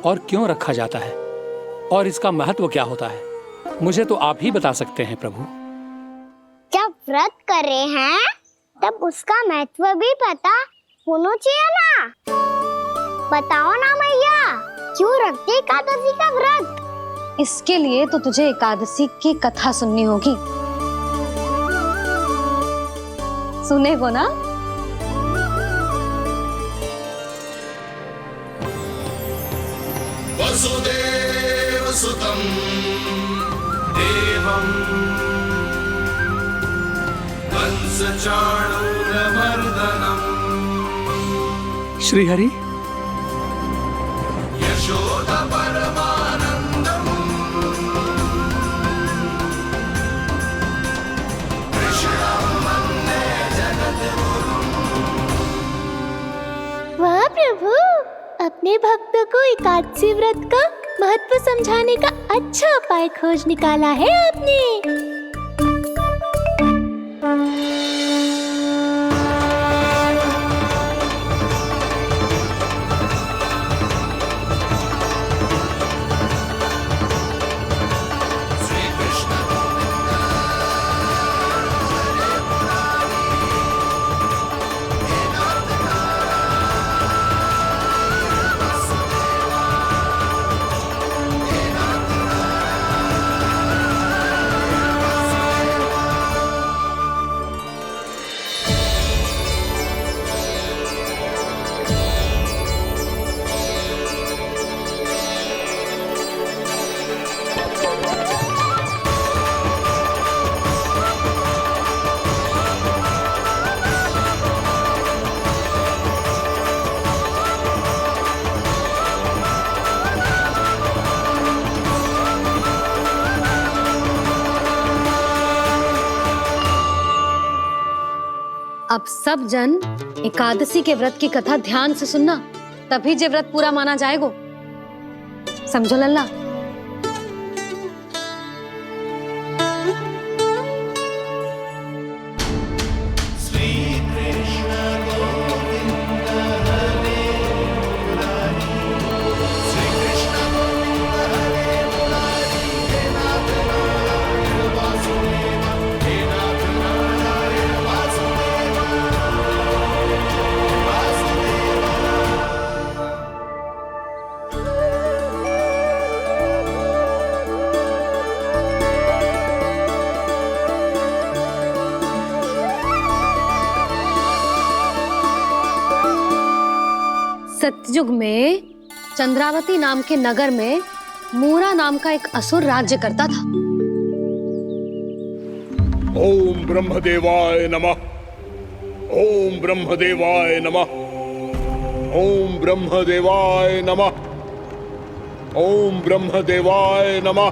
और क्यों रखा जाता है और इसका महत्व क्या होता है, मुझे तो आप ही बता सकते हैं प्रभु। जब व्रत कर रहे हैं तब उसका महत्व भी पता होना चाहिए ना। बताओ ना मैया, क्यों रखते एकादशी का व्रत? इसके लिए तो तुझे एकादशी की कथा सुननी होगी। सुनेगो ना? वसुदेव सुतं देवं कंसचाणूरमर्दनम् श्रीहरि, यशोदा परमानंदम् कृष्णं वन्दे जगद्गुरुम्। वाह प्रभु, अपने भक्तों को एकादशी व्रत का महत्व समझाने का अच्छा उपाय खोज निकाला है आपने। अब सब जन एकादशी के व्रत की कथा ध्यान से सुनना, तभी जे व्रत पूरा माना जाएगा। समझो लल्ला? सतयुग में चंद्रावती नाम के नगर में मूरा नाम का एक असुर राज्य करता था। ओम ब्रह्मदेवाय नमः। ओम ब्रह्मदेवाय नमः। ओम ब्रह्मदेवाय नमः। ओम ब्रह्मदेवाय नमः।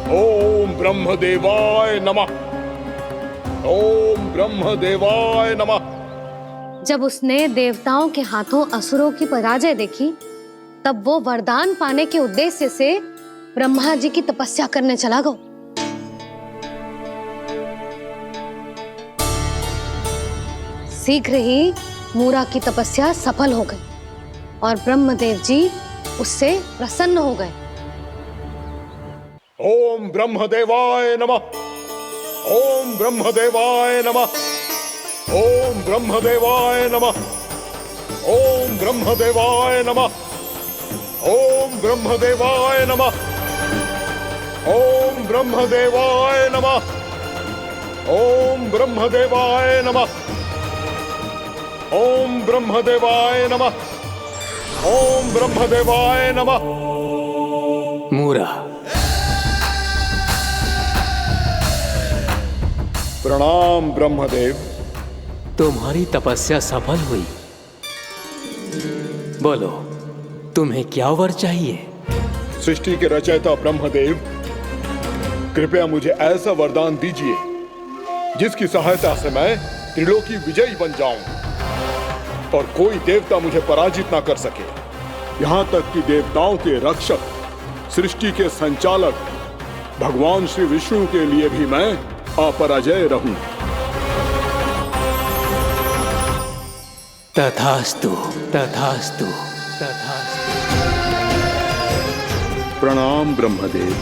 ओम ब्रह्मदेवाय नमः। ओम ब्रह्मदेवाय नमः। जब उसने देवताओं के हाथों असुरों की पराजय देखी, तब वो वरदान पाने के उद्देश्य से ब्रह्मा जी की तपस्या करने चला गया। शीघ्र ही मूरा की तपस्या सफल हो गई और ब्रह्मदेव जी उससे प्रसन्न हो गए। ओम ब्रह्मदेवाय नमः। ओम ब्रह्मदेवाय नमः। ओम ब्रह्मदेवाय नमः। ओम ब्रह्मदेवाय नमः। ओम ब्रह्मदेवाय नमः। ओम ब्रह्मदेवाय नमः। ओम ब्रह्मदेवाय नमः। ओम ब्रह्मदेवाय नमः। ओम ब्रह्मदेवाय नमः। मूरा, प्रणाम ब्रह्मदेव। तुम्हारी तपस्या सफल हुई। बोलो, तुम्हें क्या वर चाहिए? सृष्टि के रचयिता ब्रह्मदेव, कृपया मुझे ऐसा वरदान दीजिए जिसकी सहायता से मैं त्रिलोकी विजयी बन जाऊं और कोई देवता मुझे पराजित ना कर सके। यहाँ तक कि देवताओं के रक्षक, सृष्टि के संचालक भगवान श्री विष्णु के लिए भी मैं अपराजय रहूं। तथास्तु, तथास्तु, तथास्तु। प्रणाम ब्रह्मदेव।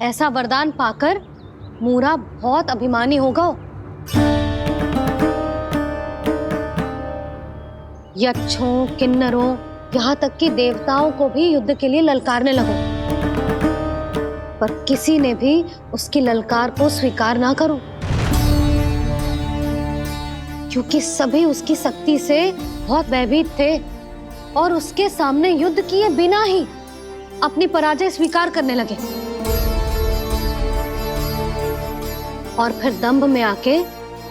ऐसा वरदान पाकर मूरा बहुत अभिमानी होगा। यक्षों, किन्नरों, यहाँ तक कि देवताओं को भी युद्ध के लिए ललकारने लगो, पर किसी ने भी उसकी ललकार को स्वीकार ना करो, क्योंकि सभी उसकी शक्ति से बहुत भयभीत थे और उसके सामने युद्ध किए बिना ही अपनी पराजय स्वीकार करने लगे। और फिर दंभ में आके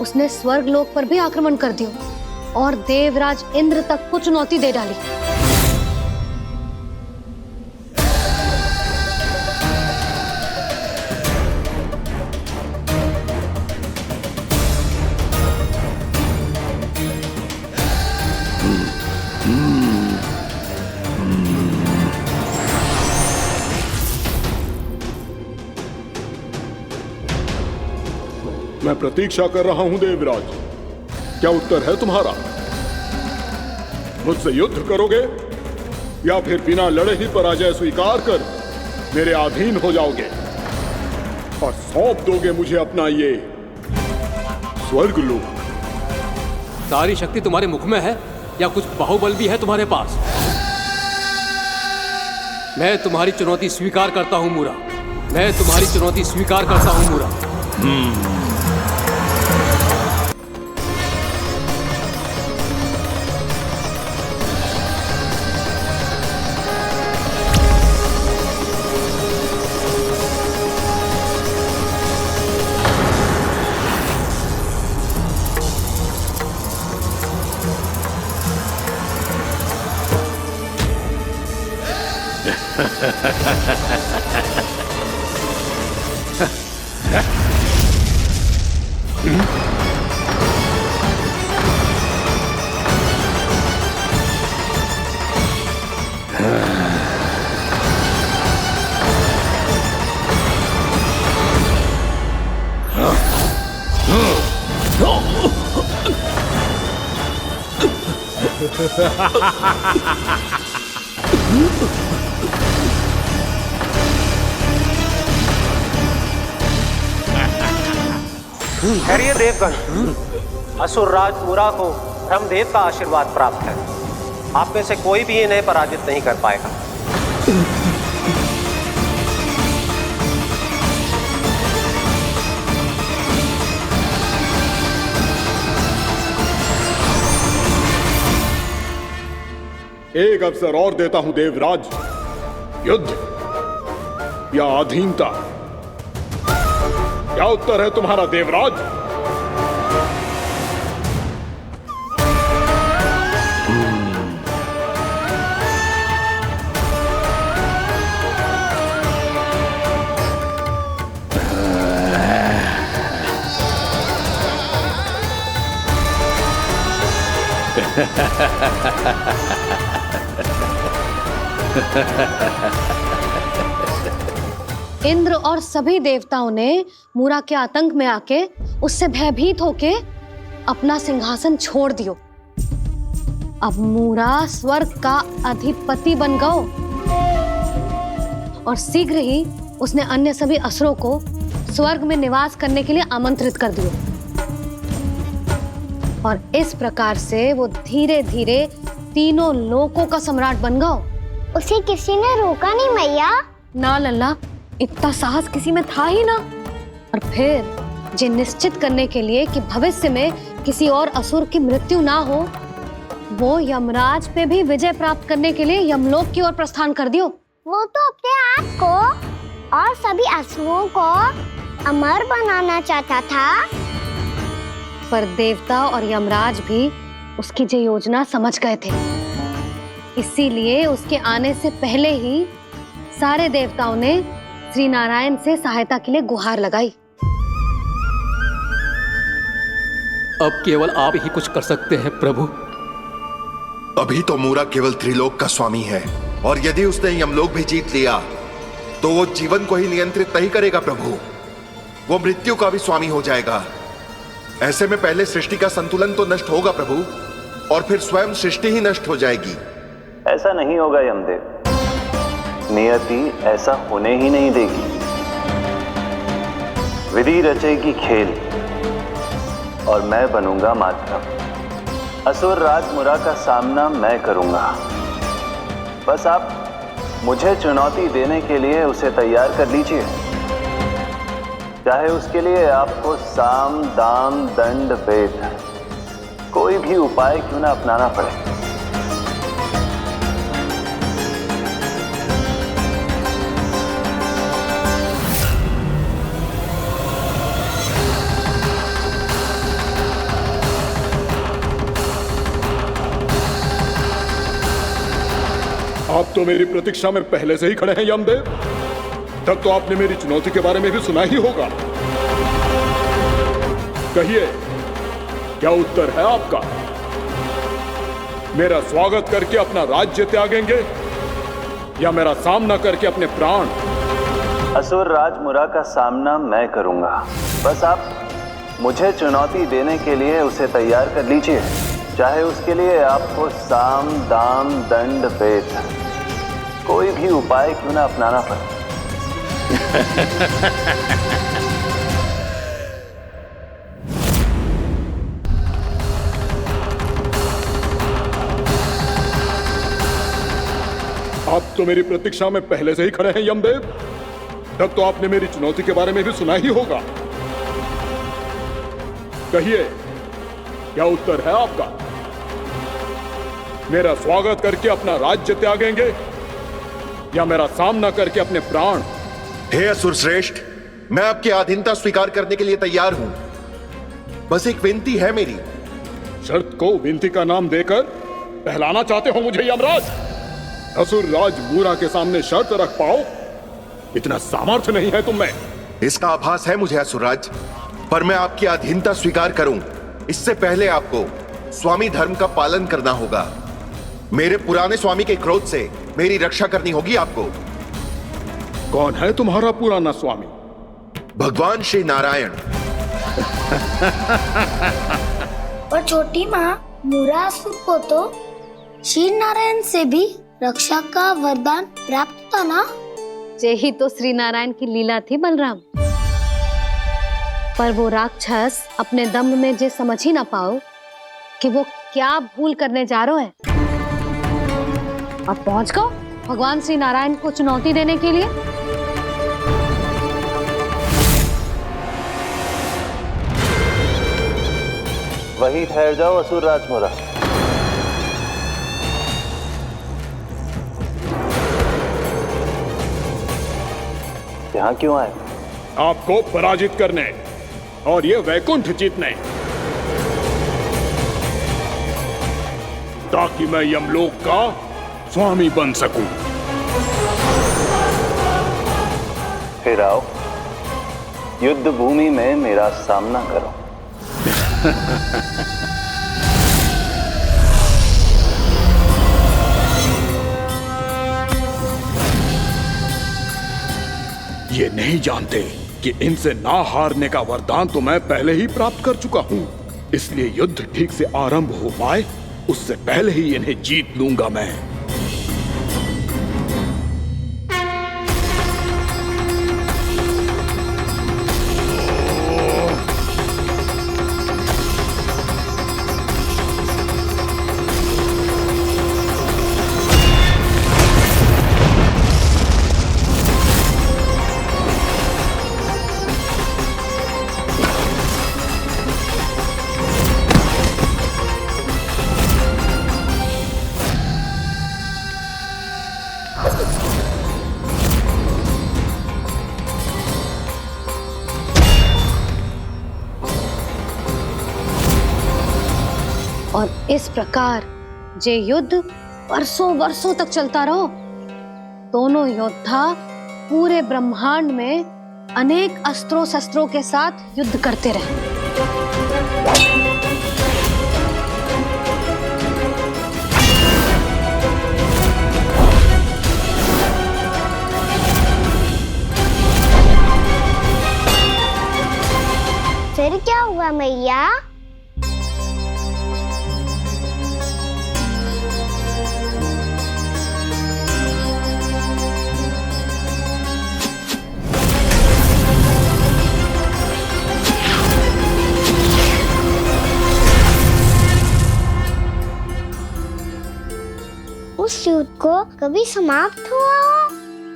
उसने स्वर्ग लोक पर भी आक्रमण कर दिया और देवराज इंद्र तक को चुनौती दे डाली। मैं प्रतीक्षा कर रहा हूं देवराज, क्या उत्तर है तुम्हारा? मुझसे युद्ध करोगे या फिर बिना लड़े ही पराजय स्वीकार कर मेरे अधीन हो जाओगे और सौंप दोगे मुझे अपना ये स्वर्ग लोक? सारी शक्ति तुम्हारे मुख में है या कुछ बाहुबल भी है तुम्हारे पास? मैं तुम्हारी चुनौती स्वीकार करता हूं मूरा, मैं तुम्हारी चुनौती स्वीकार करता हूं मूरा। ठहरिए देवगण, असुर राज मूरा को ब्रह्मदेव का आशीर्वाद प्राप्त है। आप में से कोई भी इन्हें पराजित नहीं कर पाएगा। एक अवसर और देता हूं देवराज, युद्ध या अधीनता, क्या उत्तर है तुम्हारा देवराज? इंद्र और सभी देवताओं ने मूरा के आतंक में आके उससे भयभीत होके अपना सिंहासन छोड़ दियो। अब मूरा स्वर्ग का अधिपति बन गयो और शीघ्र ही उसने अन्य सभी असुरों को स्वर्ग में निवास करने के लिए आमंत्रित कर दियो। और इस प्रकार से वो धीरे धीरे तीनों लोकों का सम्राट बन गयो। उसे किसी ने रोका नहीं मैया? ना लल्ला, इतना साहस किसी में था ही ना। और फिर ये निश्चित करने के लिए कि भविष्य में किसी और असुर की मृत्यु ना हो, वो यमराज पे भी विजय प्राप्त करने के लिए यमलोक की ओर प्रस्थान कर दियो। वो तो अपने आप को और सभी असुरों को अमर बनाना चाहता था। पर देवता और यमराज भी उसकी ये योजना समझ गए थे, इसीलिए उसके आने से पहले ही सारे देवताओं ने श्री नारायण से सहायता के लिए गुहार लगाई। अब केवल आप ही कुछ कर सकते हैं प्रभु। अभी तो मूरा केवल त्रिलोक का स्वामी है, और यदि उसने यमलोक भी जीत लिया तो वो जीवन को ही नियंत्रित नहीं करेगा प्रभु, वो मृत्यु का भी स्वामी हो जाएगा। ऐसे में पहले सृष्टि का संतुलन तो नष्ट होगा प्रभु, और फिर स्वयं सृष्टि ही नष्ट हो जाएगी। ऐसा नहीं होगा यमदेव, नियति ऐसा होने ही नहीं देगी। विधि रचेगी खेल और मैं बनूंगा माध्यम। असुर राज मुरा का सामना मैं करूंगा। बस आप मुझे चुनौती देने के लिए उसे तैयार कर लीजिए, चाहे उसके लिए आपको साम दाम दंड भेद कोई भी उपाय क्यों ना अपनाना पड़े। आप तो मेरी प्रतीक्षा में पहले से ही खड़े हैं यमदेव। तब तो आपने मेरी चुनौती के बारे में भी सुना ही होगा। कहिए, क्या उत्तर है आपका? मेरा स्वागत करके अपना राज्य त्यागेंगे या मेरा सामना करके अपने प्राण? असुर राज मुरा का सामना मैं करूंगा। बस आप मुझे चुनौती देने के लिए उसे तैयार कर लीजिए, चाहे उसके लिए आपको साम दाम दंड भेद कोई भी उपाय क्यों ना अपनाना पड़े। आप तो मेरी प्रतीक्षा में पहले से ही खड़े हैं यमदेव। तब तो आपने मेरी चुनौती के बारे में भी सुना ही होगा। कहिए, क्या उत्तर है आपका? मेरा स्वागत करके अपना राज्य त्यागेंगे या मेरा सामना करके अपने प्राण? हे असुर श्रेष्ठ, मैं आपकी अधीनता स्वीकार करने के लिए तैयार हूं। बस एक विनती है मेरी। शर्त को विनती का नाम देकर पहलाना चाहते हो मुझे यमराज? असुर राज मूरा के सामने शर्त रख पाओ, इतना सामर्थ्य नहीं है तुम में। इसका आभास है मुझे असुरराज, पर मैं आपकी अधीनता स्वीकार करूं इससे पहले आपको स्वामी धर्म का पालन करना होगा। मेरे पुराने स्वामी के क्रोध से मेरी रक्षा करनी होगी आपको। कौन है तुम्हारा पुराना स्वामी? भगवान श्री नारायण। और छोटी माँ, मूरासुर को तो श्री नारायण से भी रक्षा का वरदान प्राप्त था ना? यही तो श्री नारायण की लीला थी बलराम। पर वो राक्षस अपने दम में जे समझ ही ना पाओ कि वो क्या भूल करने जा रहा है, और पहुंच गो भगवान श्री नारायण को चुनौती देने के लिए। वही ठहर जाओ असुर राज मुरा। यहाँ क्यों आए? आपको पराजित करने और ये वैकुंठ जीतने, ताकि मैं यमलोक का स्वामी बन सकूं। फिर आओ, युद्ध भूमि में मेरा सामना करो। ये नहीं जानते कि इनसे ना हारने का वरदान तो मैं पहले ही प्राप्त कर चुका हूं, इसलिए युद्ध ठीक से आरंभ हो पाए उससे पहले ही इन्हें जीत लूंगा मैं। और इस प्रकार ये युद्ध वर्षों वर्षों तक चलता रहो। दोनों योद्धा पूरे ब्रह्मांड में अनेक अस्त्रों शस्त्रों के साथ युद्ध करते रहे। हुआ मैया? उस युद्ध को कभी समाप्त हुआ हो,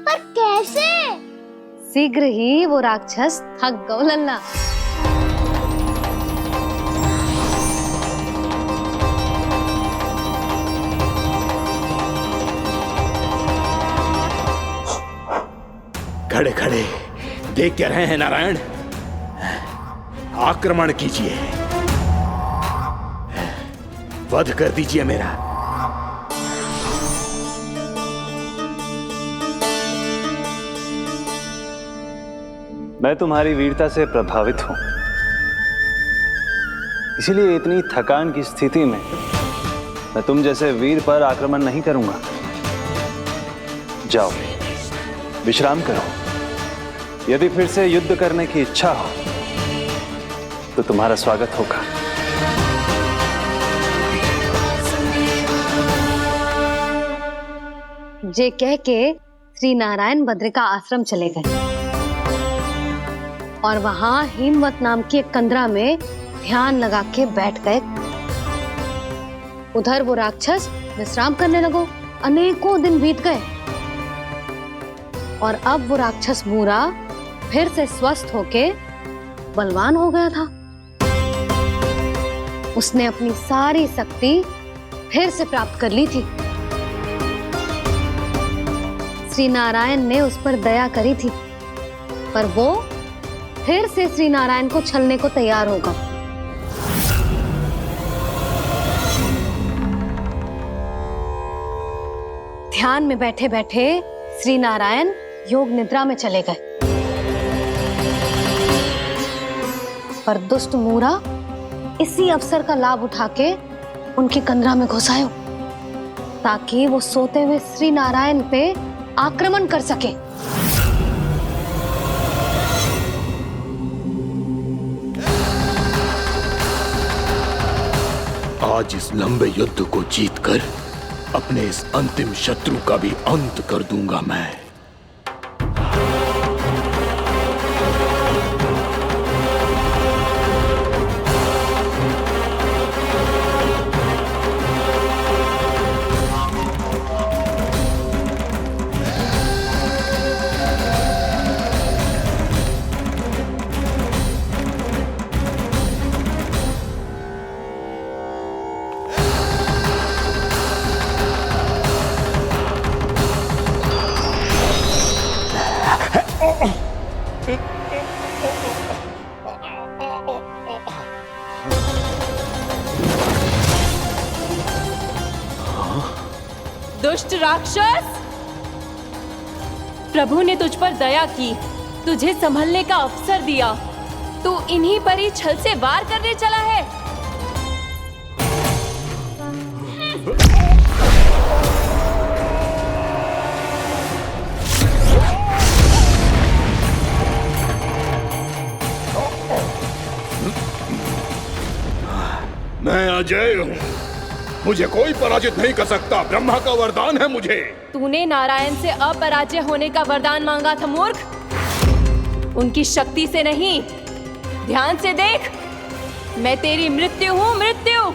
पर कैसे? शीघ्र ही वो राक्षस थक गौ लल्ला। खड़े खड़े देख क्या रहे हैं नारायण? आक्रमण कीजिए, वध कर दीजिए मेरा। मैं तुम्हारी वीरता से प्रभावित हूं, इसीलिए इतनी थकान की स्थिति में मैं तुम जैसे वीर पर आक्रमण नहीं करूंगा। जाओ विश्राम करो। यदि फिर से युद्ध करने की इच्छा हो तो तुम्हारा स्वागत होगा। जे कह के श्री नारायण बद्रिका आश्रम चले गए और वहां हिमवत नाम की एक कंदरा में ध्यान लगा के बैठ गए। उधर वो राक्षस विश्राम करने लगो। अनेकों दिन बीत गए और अब वो राक्षस मूरा फिर से स्वस्थ होके बलवान हो गया था। उसने अपनी सारी शक्ति फिर से प्राप्त कर ली थी। श्री नारायण ने उस पर दया करी थी, पर वो फिर से श्री नारायण को छलने को तैयार होगा। ध्यान में बैठे बैठे श्री नारायण योग निद्रा में चले गए, पर दुष्ट मूरा इसी अवसर का लाभ उठा के उनकी कंदरा में घुस आयो ताकि वो सोते हुए श्री नारायण पे आक्रमण कर सके। आज इस लंबे युद्ध को जीतकर अपने इस अंतिम शत्रु का भी अंत कर दूंगा मैं। दुष्ट राक्षस, प्रभु ने तुझ पर दया की, तुझे संभलने का अवसर दिया। तू इन्हीं पर ही छल से वार करने चला है। मैं अजय हूँ, मुझे कोई पराजित नहीं कर सकता। ब्रह्मा का वरदान है मुझे। तूने नारायण से अपराजय होने का वरदान मांगा था मूर्ख, उनकी शक्ति से नहीं। ध्यान से देख, मैं तेरी मृत्यु हूँ, मृत्यु।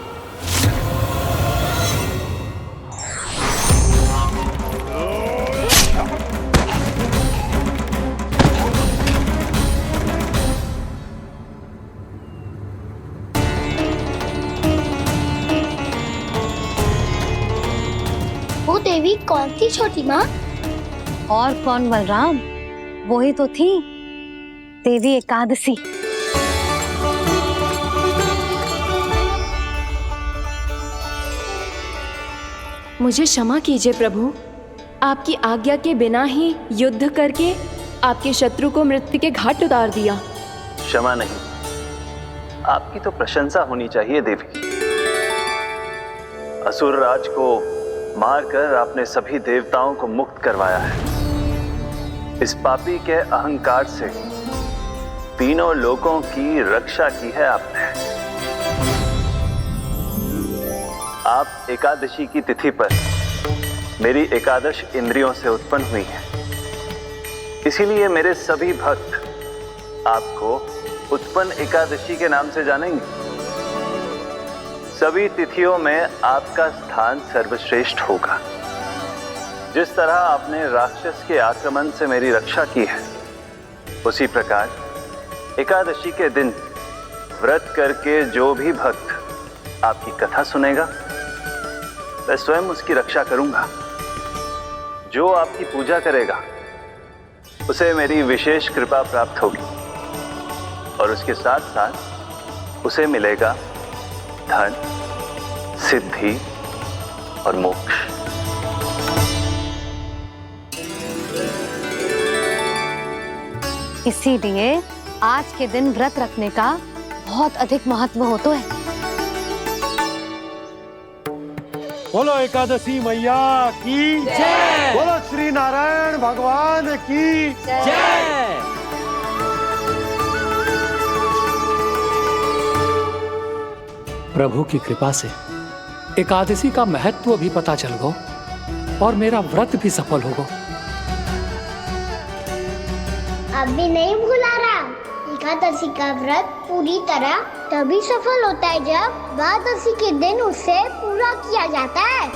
वो देवी कौन थी छोटी माँ? और कौन बलराम, वही तो थी देवी एकादशी। मुझे क्षमा कीजिए प्रभु, आपकी आज्ञा के बिना ही युद्ध करके आपके शत्रु को मृत्यु के घाट उतार दिया। क्षमा नहीं, आपकी तो प्रशंसा होनी चाहिए देवी। असुर राज को मारकर आपने सभी देवताओं को मुक्त करवाया है। इस पापी के अहंकार से तीनों लोकों की रक्षा की है आपने। आप एकादशी की तिथि पर मेरी एकादश इंद्रियों से उत्पन्न हुई हैं। इसीलिए मेरे सभी भक्त आपको उत्पन्न एकादशी के नाम से जानेंगे। सभी तिथियों में आपका स्थान सर्वश्रेष्ठ होगा। जिस तरह आपने राक्षस के आक्रमण से मेरी रक्षा की है, उसी प्रकार एकादशी के दिन व्रत करके जो भी भक्त आपकी कथा सुनेगा, मैं स्वयं उसकी रक्षा करूंगा। जो आपकी पूजा करेगा उसे मेरी विशेष कृपा प्राप्त होगी और उसके साथ साथ उसे मिलेगा धन, सिद्धि और मोक्ष। इसीलिए आज के दिन व्रत रखने का बहुत अधिक महत्व होता है। बोलो एकादशी मैया की जय। बोलो श्री नारायण भगवान की जय। प्रभु की कृपा से एकादशी का महत्व भी पता चल गो और मेरा व्रत भी सफल होगा। अभी नहीं भूला रहा, एकादशी का व्रत पूरी तरह तभी सफल होता है जब द्वादशी के दिन उसे पूरा किया जाता है।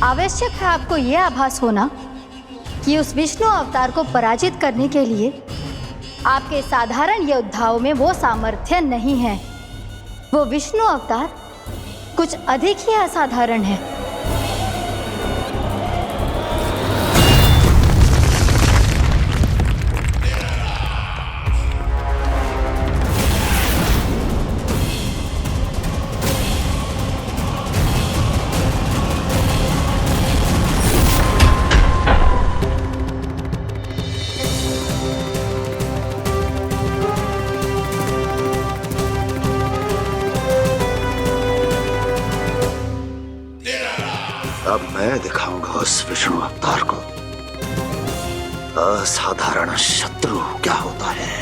आवश्यक है आपको यह आभास होना कि उस विष्णु अवतार को पराजित करने के लिए आपके साधारण योद्धाओं में वो सामर्थ्य नहीं है। वो विष्णु अवतार कुछ अधिक ही असाधारण है। अब मैं दिखाऊंगा उस विष्णु अवतार को असाधारण शत्रु क्या होता है।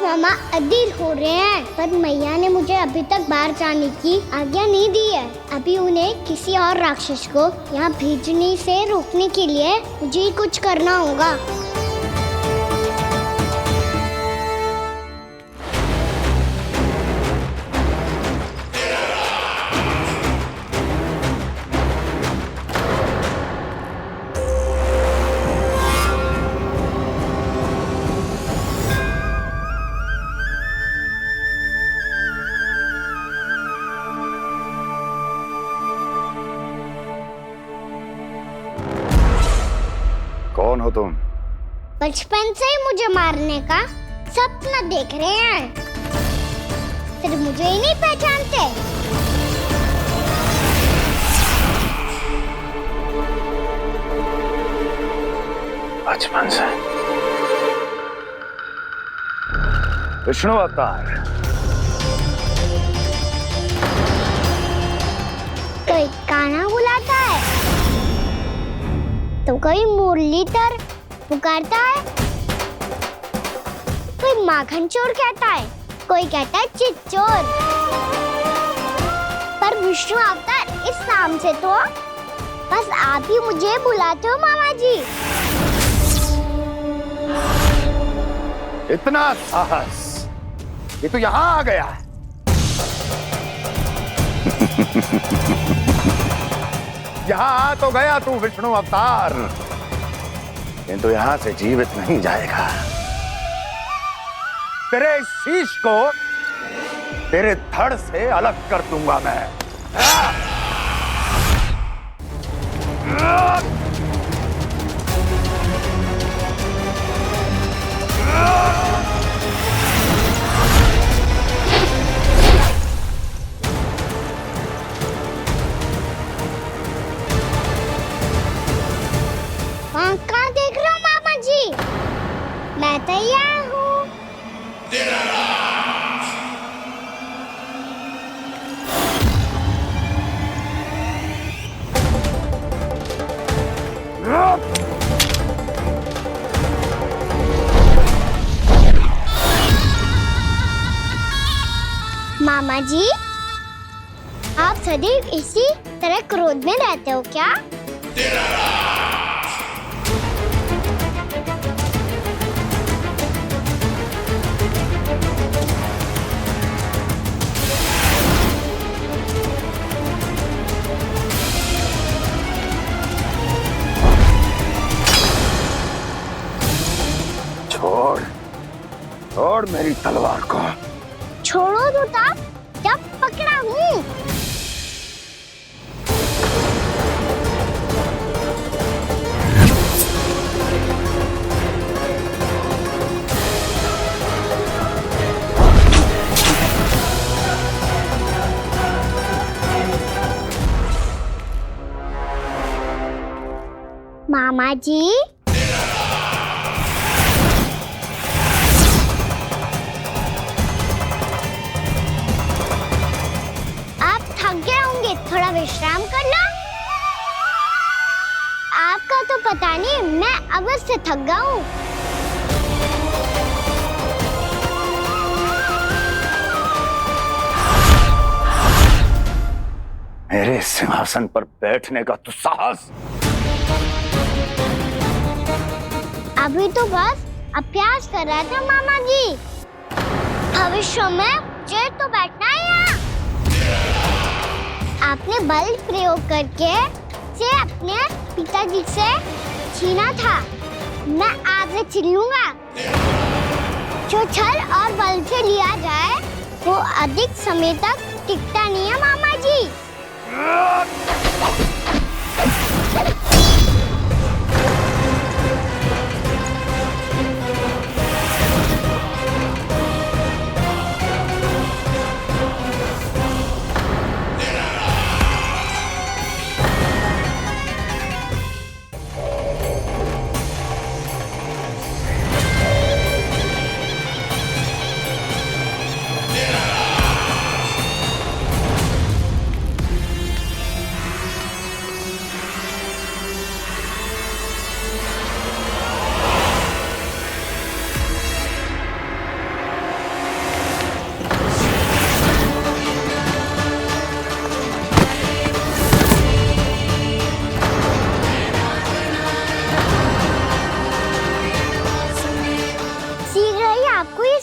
मामा अधीर हो रहे हैं, पर मैया ने मुझे अभी तक बाहर जाने की आज्ञा नहीं दी है। अभी उन्हें किसी और राक्षस को यहाँ भेजने से रोकने के लिए मुझे ही कुछ करना होगा। कौन हो तुम? बचपन से ही मुझे मारने का सपना देख रहे हैं, सिर्फ मुझे ही नहीं पहचानते। बचपन से विष्णु अवतार। कोई कान्हा बुलाता है तो कोई मुरलीधर पुकारता है, कोई माखन चोर कहता है, कोई कहता है चिच्चोर। पर विष्णु अवतार इस नाम से तो बस आप ही मुझे बुलाते हो मामा जी। इतना साहस ये तो यहाँ आ गया है। यहाँ आ तो गया तू विष्णु अवतार, किंतु यहाँ से जीवित नहीं जाएगा। तेरे शीश को तेरे धड़ से अलग कर दूंगा मैं। वहाँ कहाँ देख रहे हो मामा जी? मैं तैयार हूँ। मामा जी, आप सदैव इसी तरह क्रोध में रहते हो क्या? छोड़ छोड़ मेरी तलवार को। छोड़ो तो तब जब पकड़ा हूँ। मामा जी, थोड़ा विश्राम कर लो। आपका तो पता नहीं, मैं अवश्य थक गया हूँ। मेरे सिंहासन पर बैठने का तो साहस। अभी तो बस अभ्यास कर रहा था मामा जी। भविष्य में मुझे तो बैठना है यहाँ। आपने बल प्रयोग करके से अपने पिताजी से छीना था। मैं आपसे छीन लूंगा। जो छल और बल से लिया जाए वो अधिक समय तक टिकता नहीं है मामा जी।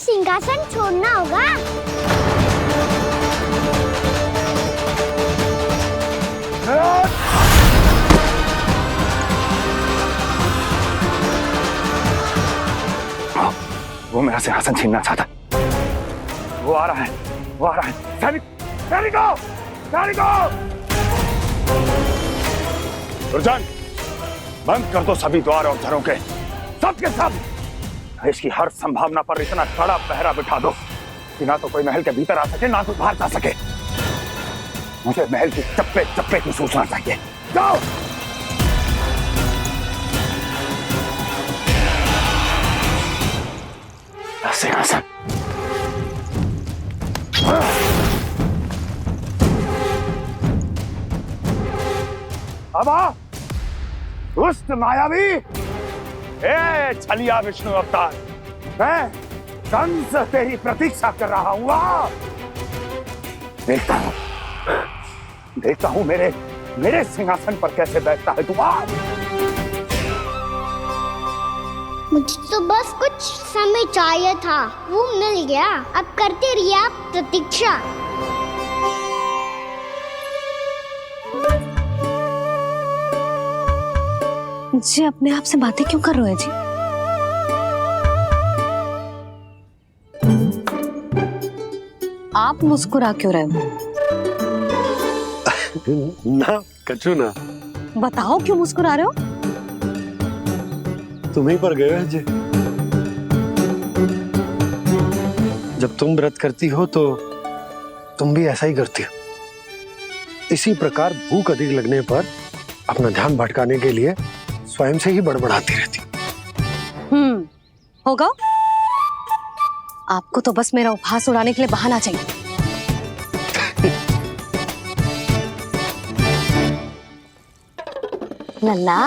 सिंहासन छोड़ना होगा। वो मेरा सिंहासन छीनना चाहता। वो आ रहा है, वो आ रहा है। सैनिकों, दुर्जन, बंद कर दो सभी द्वार और घरों के, सब के सब। इसकी हर संभावना पर इतना कड़ा पहरा बिठा दो कि ना तो कोई महल के भीतर आ सके, ना कोई बाहर जा सके। मुझे महल की चप्पे चप्पे की सूचना चाहिए। जाओ। सिंहासन। अब आ, दुष्ट मायावी, ए छलिया विष्णु अवतार, मैं कंस तेरी प्रतीक्षा कर रहा हूँ। देखता हूँ मेरे सिंहासन पर कैसे बैठता है तू। मुझे तो बस कुछ समय चाहिए था, वो मिल गया। अब करते रहिए आप प्रतीक्षा। जी अपने आप से बातें क्यों कर रहे हैं जी? आप मुस्कुरा क्यों रहे हो? ना कछु ना। बताओ क्यों मुस्कुरा रहे हो? तुम्हीं पर गए हैं जी। जब तुम व्रत करती हो तो तुम भी ऐसा ही करती हो। इसी प्रकार भूख अधिक लगने पर अपना ध्यान भटकाने के लिए स्वयं से ही बड़बड़ाती रहती। होगा। आपको तो बस मेरा उपहास उड़ाने के लिए बहाना चाहिए। लल्ला,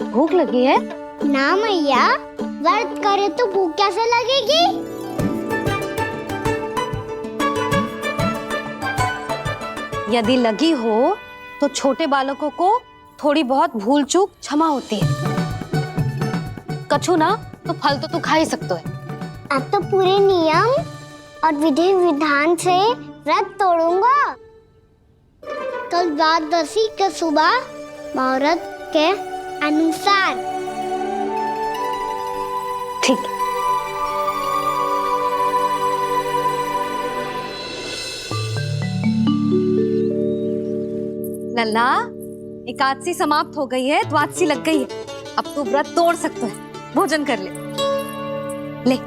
भूख लगी है? ना मैया, व्रत करे तो भूख कैसे लगेगी? यदि लगी हो तो छोटे बालकों को थोड़ी बहुत भूल चूक क्षमा होती है। कछु ना तो फल तो तू खा ही सकते है। अब तो पूरे नियम और विधि विधान से व्रत तोड़ूंगा। कल द्वादशी के सुबह मुहूर्त के अनुसार। ठीक। लल्ला, एकादशी समाप्त हो गई है, द्वादशी लग गई है। अब तू व्रत तोड़ सकते है। भोजन कर ले। ले।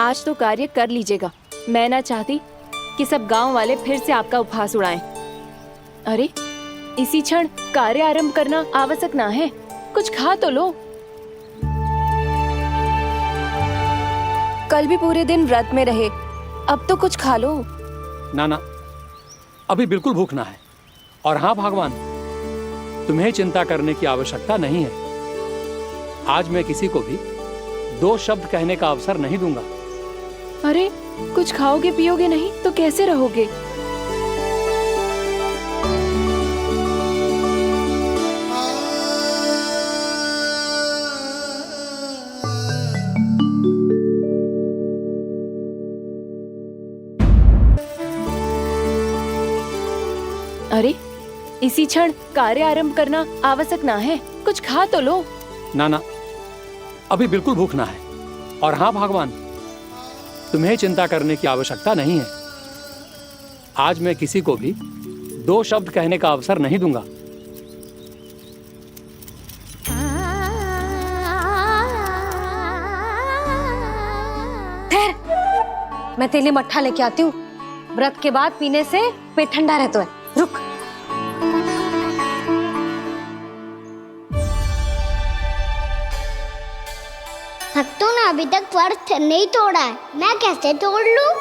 आज तो कार्य कर लीजिएगा। मैं ना चाहती कि सब गांव वाले फिर से आपका उपहास उड़ाएं। अरे, इसी क्षण कार्य आरंभ करना आवश्यक ना है। कुछ खा तो लो। कल भी पूरे दिन व्रत में रहे, अब तो कुछ खा लो। ना, अभी बिल्कुल भूख ना है। और हाँ भगवान, तुम्हें चिंता करने की आवश्यकता नहीं है। आज मैं किसी को भी 2 शब्द कहने का अवसर नहीं दूंगा। अरे, कुछ खाओगे पियोगे नहीं तो कैसे रहोगे? अरे, इसी क्षण कार्य आरंभ करना आवश्यक ना है। कुछ खा तो लो। ना, अभी बिल्कुल भूख ना है। और हाँ भगवान, तुम्हें चिंता करने की आवश्यकता नहीं है। आज मैं किसी को भी 2 शब्द कहने का अवसर नहीं दूंगा। ठहर, मैं तेरे लिए मट्ठा लेके आती हूँ। व्रत के बाद पीने से पेट ठंडा रहता है। रुक। भक्तों ने अभी तक व्रत नहीं तोड़ा है, मैं कैसे तोड़ लूं?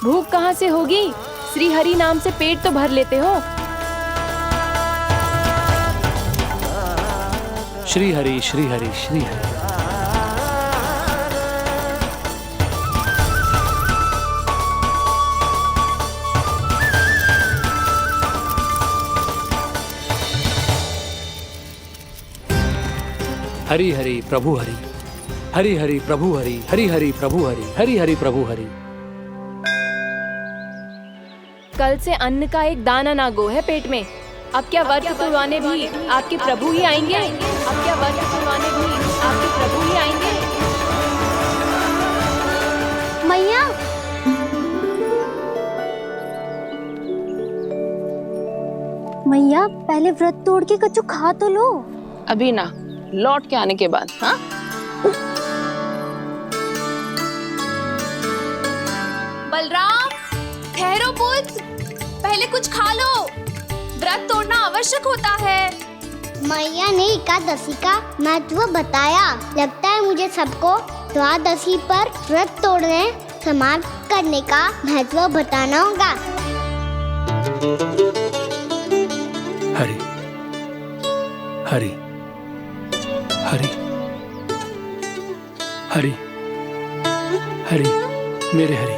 भूख कहाँ से होगी? श्री हरि नाम से पेट तो भर लेते हो। श्री हरि, श्री हरि, श्री हरि। हरि हरि प्रभु हरि, हरि हरि प्रभु हरि, हरि हरि प्रभु हरि, हरि हरि प्रभु हरि। कल से अन्न का एक दाना ना गो है पेट में। अब क्या व्रत तुड़वाने भी आपके प्रभु ही आएंगे? अब क्या व्रत तुड़वाने भी आपके प्रभु ही आएंगे? मैया, मैया पहले व्रत तोड़ के कछु खा तो लो। अभी ना, लौट के आने के बाद। हाँ, बलराम, ठहरो पुत्र, पहले कुछ खा लो। व्रत तोड़ना आवश्यक होता है। मैया ने एकादशी का महत्व बताया। लगता है मुझे सबको द्वादशी पर व्रत तोड़ने समाप्त करने का महत्व बताना होगा। हरि हरि हरि हरि हरि, मेरे हरि।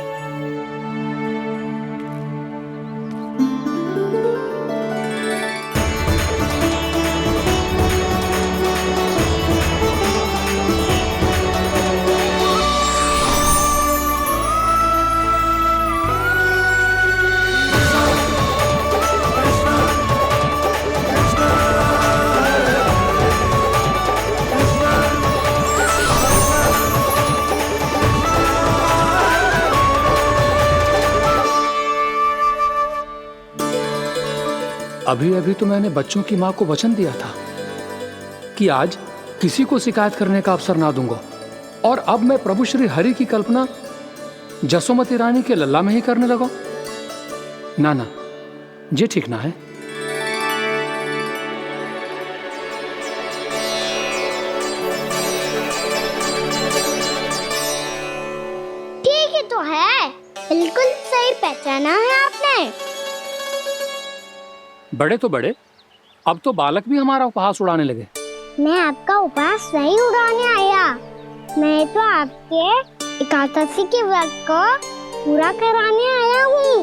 अभी अभी तो मैंने बच्चों की माँ को वचन दिया था कि आज किसी को शिकायत करने का अवसर ना दूंगा, और अब मैं प्रभु श्री हरि की कल्पना जसोमती रानी के लल्ला में ही करने लगा। ना ना, ये ठीक ना है। ठीक ही तो है, बिल्कुल सही पहचाना है आपने। बड़े तो बड़े, अब तो बालक भी हमारा उपहास उड़ाने लगे। मैं आपका उपहास नहीं उड़ाने आया, मैं तो आपके एकादशी के व्रत को पूरा कराने आया हूँ।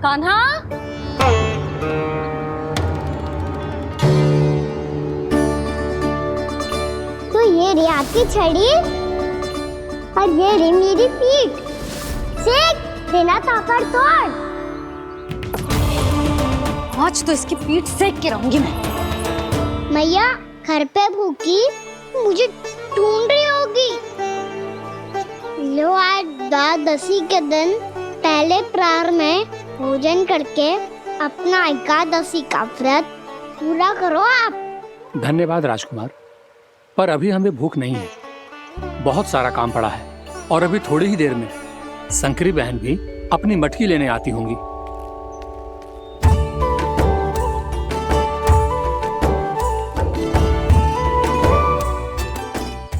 कान्हा, तो ये रही आपकी छड़ी और ये रही मेरी पीठ। सेक देना तापड़ तोड़। आज तो इसकी पीठ सेक के रहूंगी मैं। मैया घर पे भूखी मुझे ढूंढ रही होगी। लो, आज द्वादशी के दिन पहले प्रहर में भोजन करके अपना एकादशी का व्रत पूरा करो आप। धन्यवाद राजकुमार, पर अभी हमें भूख नहीं है। बहुत सारा काम पड़ा है, और अभी थोड़ी ही देर में शंकरी बहन भी अपनी मटकी लेने आती होंगी।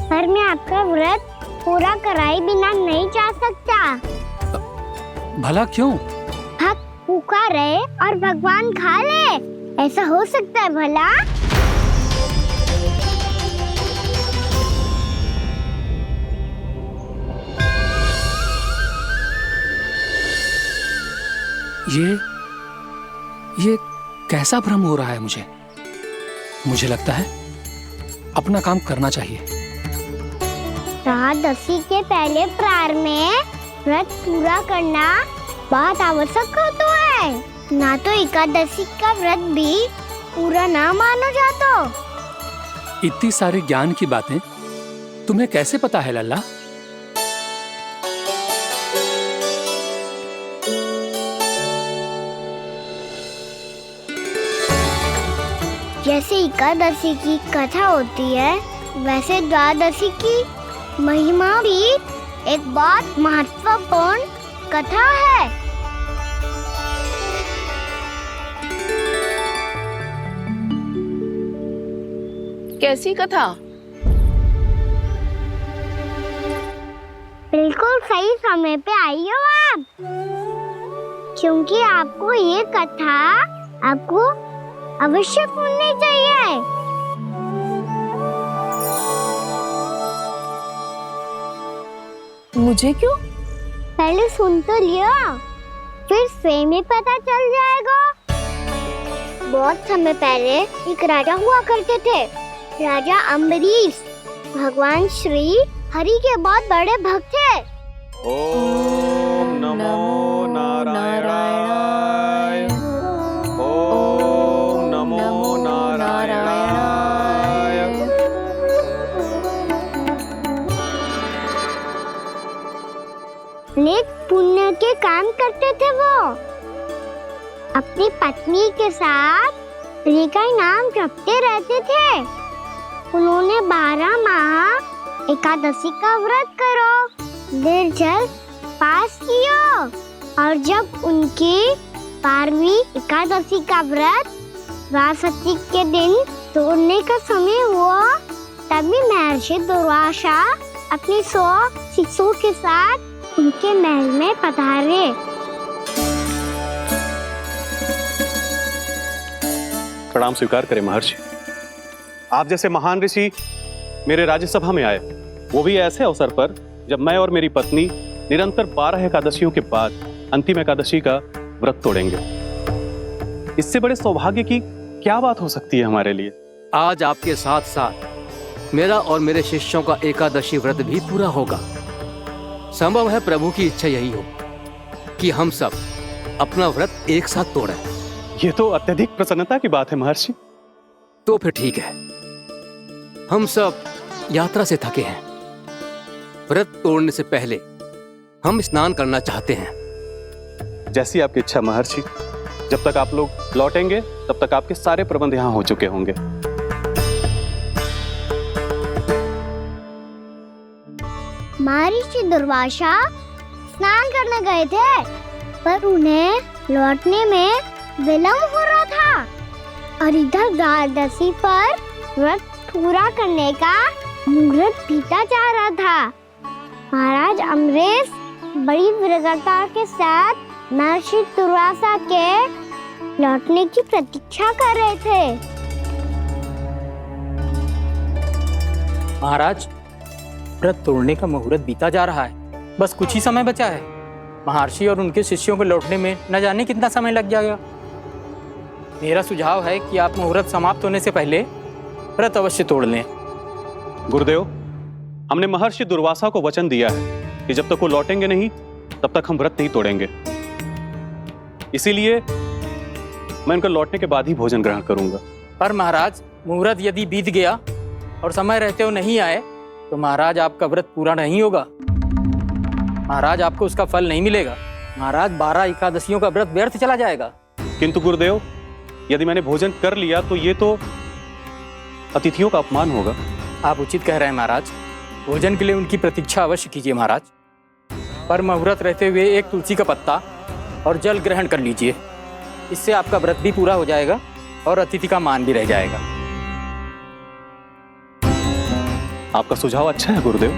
पर मैं आपका व्रत पूरा कराए बिना नहीं जा सकता। भला क्यों? भक्त भूखा रहे और भगवान खा ले, ऐसा हो सकता है भला? ये कैसा भ्रम हो रहा है मुझे? मुझे लगता है अपना काम करना चाहिए। द्वादशी के पहले प्रहर में व्रत पूरा करना बहुत आवश्यक होता है, ना तो एकादशी का व्रत भी पूरा ना मानो जातो। इतनी सारी ज्ञान की बातें तुम्हें कैसे पता है लल्ला? जैसे एकादशी की कथा होती है, वैसे द्वादशी की महिमा भी एक बहुत महत्वपूर्ण कथा है। कैसी कथा? बिल्कुल सही समय पे आई हो आप, क्योंकि आपको ये कथा आपको अवश्य सुननी चाहिए। मुझे क्यों? पहले सुन तो लियो, फिर स्वयं ही पता चल जाएगा। बहुत समय पहले एक राजा हुआ करते थे, राजा अम्बरीश। भगवान श्री हरि के बहुत बड़े भक्त थे। ओम नमो नारायणाय। ओम नमो नारायणाय। नेक पुण्य के काम करते थे वो। अपनी पत्नी के साथ हरि का नाम जपते रहते थे। उन्होंने 12 माह एकादशी का व्रत करो निर्जल पास किया, और जब उनकी 12वीं एकादशी का व्रत द्वादशी के दिन तोड़ने का समय हुआ, तभी महर्षि दुर्वासा अपनी 100 शिष्यों के साथ उनके महल में पधारे। प्रणाम स्वीकार करें महर्षि। आप जैसे महान ऋषि मेरे राज्यसभा में आए, वो भी ऐसे अवसर पर जब मैं और मेरी पत्नी निरंतर 12 एकादशियों के बाद अंतिम एकादशी का व्रत तोड़ेंगे। इससे बड़े सौभाग्य की क्या बात हो सकती है हमारे लिए? आज आपके साथ साथ मेरा और मेरे शिष्यों का एकादशी व्रत भी पूरा होगा। संभव है प्रभु की इच्छा यही हो कि हम सब अपना व्रत एक साथ तोड़ें। ये तो अत्यधिक प्रसन्नता की बात है महर्षि। तो फिर ठीक है, हम सब यात्रा से थके हैं, व्रत तोड़ने से पहले हम स्नान करना चाहते हैं। जैसी आपकी इच्छा महर्षि। जब तक आप लोग लौटेंगे तब तक आपके सारे प्रबंध यहाँ हो चुके होंगे। महर्षि दुर्वासा स्नान करने गए थे, पर उन्हें लौटने में विलंब हो रहा था और इधर द्वादशी पर व्रत पूरा करने का मुहूर्त बीता जा रहा था। महाराज अमरीश बड़ी विरगता के साथ महर्षि दुर्वासा के लौटने की प्रतीक्षा कर रहे थे। महाराज, व्रत तोड़ने का मुहूर्त बीता जा रहा है, बस कुछ ही समय बचा है। महर्षि और उनके शिष्यों को लौटने में न जाने कितना समय लग जाएगा। मेरा सुझाव है कि आप मुहूर्त समाप्त होने से पहले व्रत अवश्य तोड़ लें। गुरुदेव, हमने महर्षि दुर्वासा को वचन दिया है कि जब तक वो लौटेंगे नहीं तब तक हम व्रत नहीं तोड़ेंगे। इसीलिए मैं उनके लौटने के बाद ही भोजन ग्रहण करूंगा। पर महाराज, मुहूर्त यदि बीत गया और समय रहते हुए नहीं आए तो महाराज आपका व्रत पूरा नहीं होगा। महाराज, आपको उसका फल नहीं मिलेगा। महाराज, 12 एकादशियों का व्रत व्यर्थ चला जाएगा। किंतु गुरुदेव, यदि मैंने भोजन कर लिया तो ये तो अतिथियों का अपमान होगा। आप उचित कह रहे हैं महाराज, भोजन के लिए उनकी प्रतीक्षा अवश्य कीजिए महाराज। पर मुहूर्त रहते हुए एक तुलसी का पत्ता और जल ग्रहण कर लीजिए। इससे आपका व्रत भी पूरा हो जाएगा और अतिथि का मान भी रह जाएगा। आपका सुझाव अच्छा है गुरुदेव।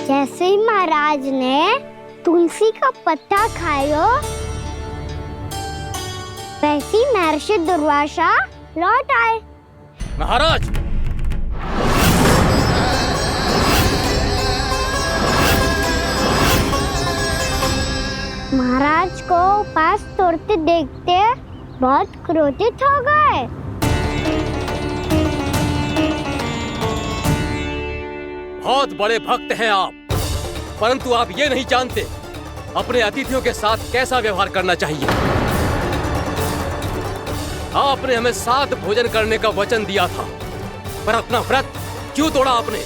जैसे ही महाराज ने तुलसी का पत्ता खाया, वैसे ही महर्षि दुर्वासा लौट आए। महाराज, महाराज को उपास तोड़ते देखते बहुत क्रोधित हो गए। बहुत बड़े भक्त हैं आप, परंतु आप ये नहीं जानते अपने अतिथियों के साथ कैसा व्यवहार करना चाहिए। आपने हमें साथ भोजन करने का वचन दिया था, पर अपना व्रत क्यों तोड़ा आपने?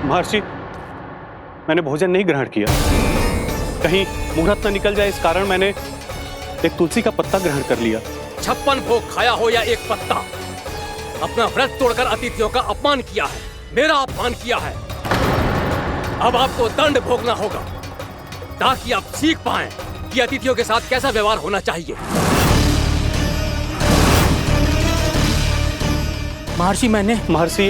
महर्षि, मैंने भोजन नहीं ग्रहण किया। कहीं मुहूर्त न निकल जाए इस कारण मैंने एक तुलसी का पत्ता ग्रहण कर लिया। 56 भोग खाया हो या एक पत्ता, अपना व्रत तोड़कर अतिथियों का अपमान किया है, मेरा अपमान किया है। अब आपको दंड भोगना होगा ताकि आप सीख पाएं कि अतिथियों के साथ कैसा व्यवहार होना चाहिए। महर्षि,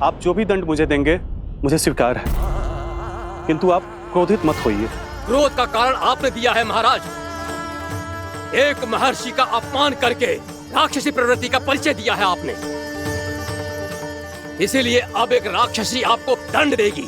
आप जो भी दंड मुझे देंगे मुझे स्वीकार है, किंतु आप क्रोधित मत होइए। क्रोध का कारण आपने दिया है महाराज। एक महर्षि का अपमान करके राक्षसी प्रवृत्ति का परिचय दिया है आपने। इसीलिए अब एक राक्षसी आपको दंड देगी।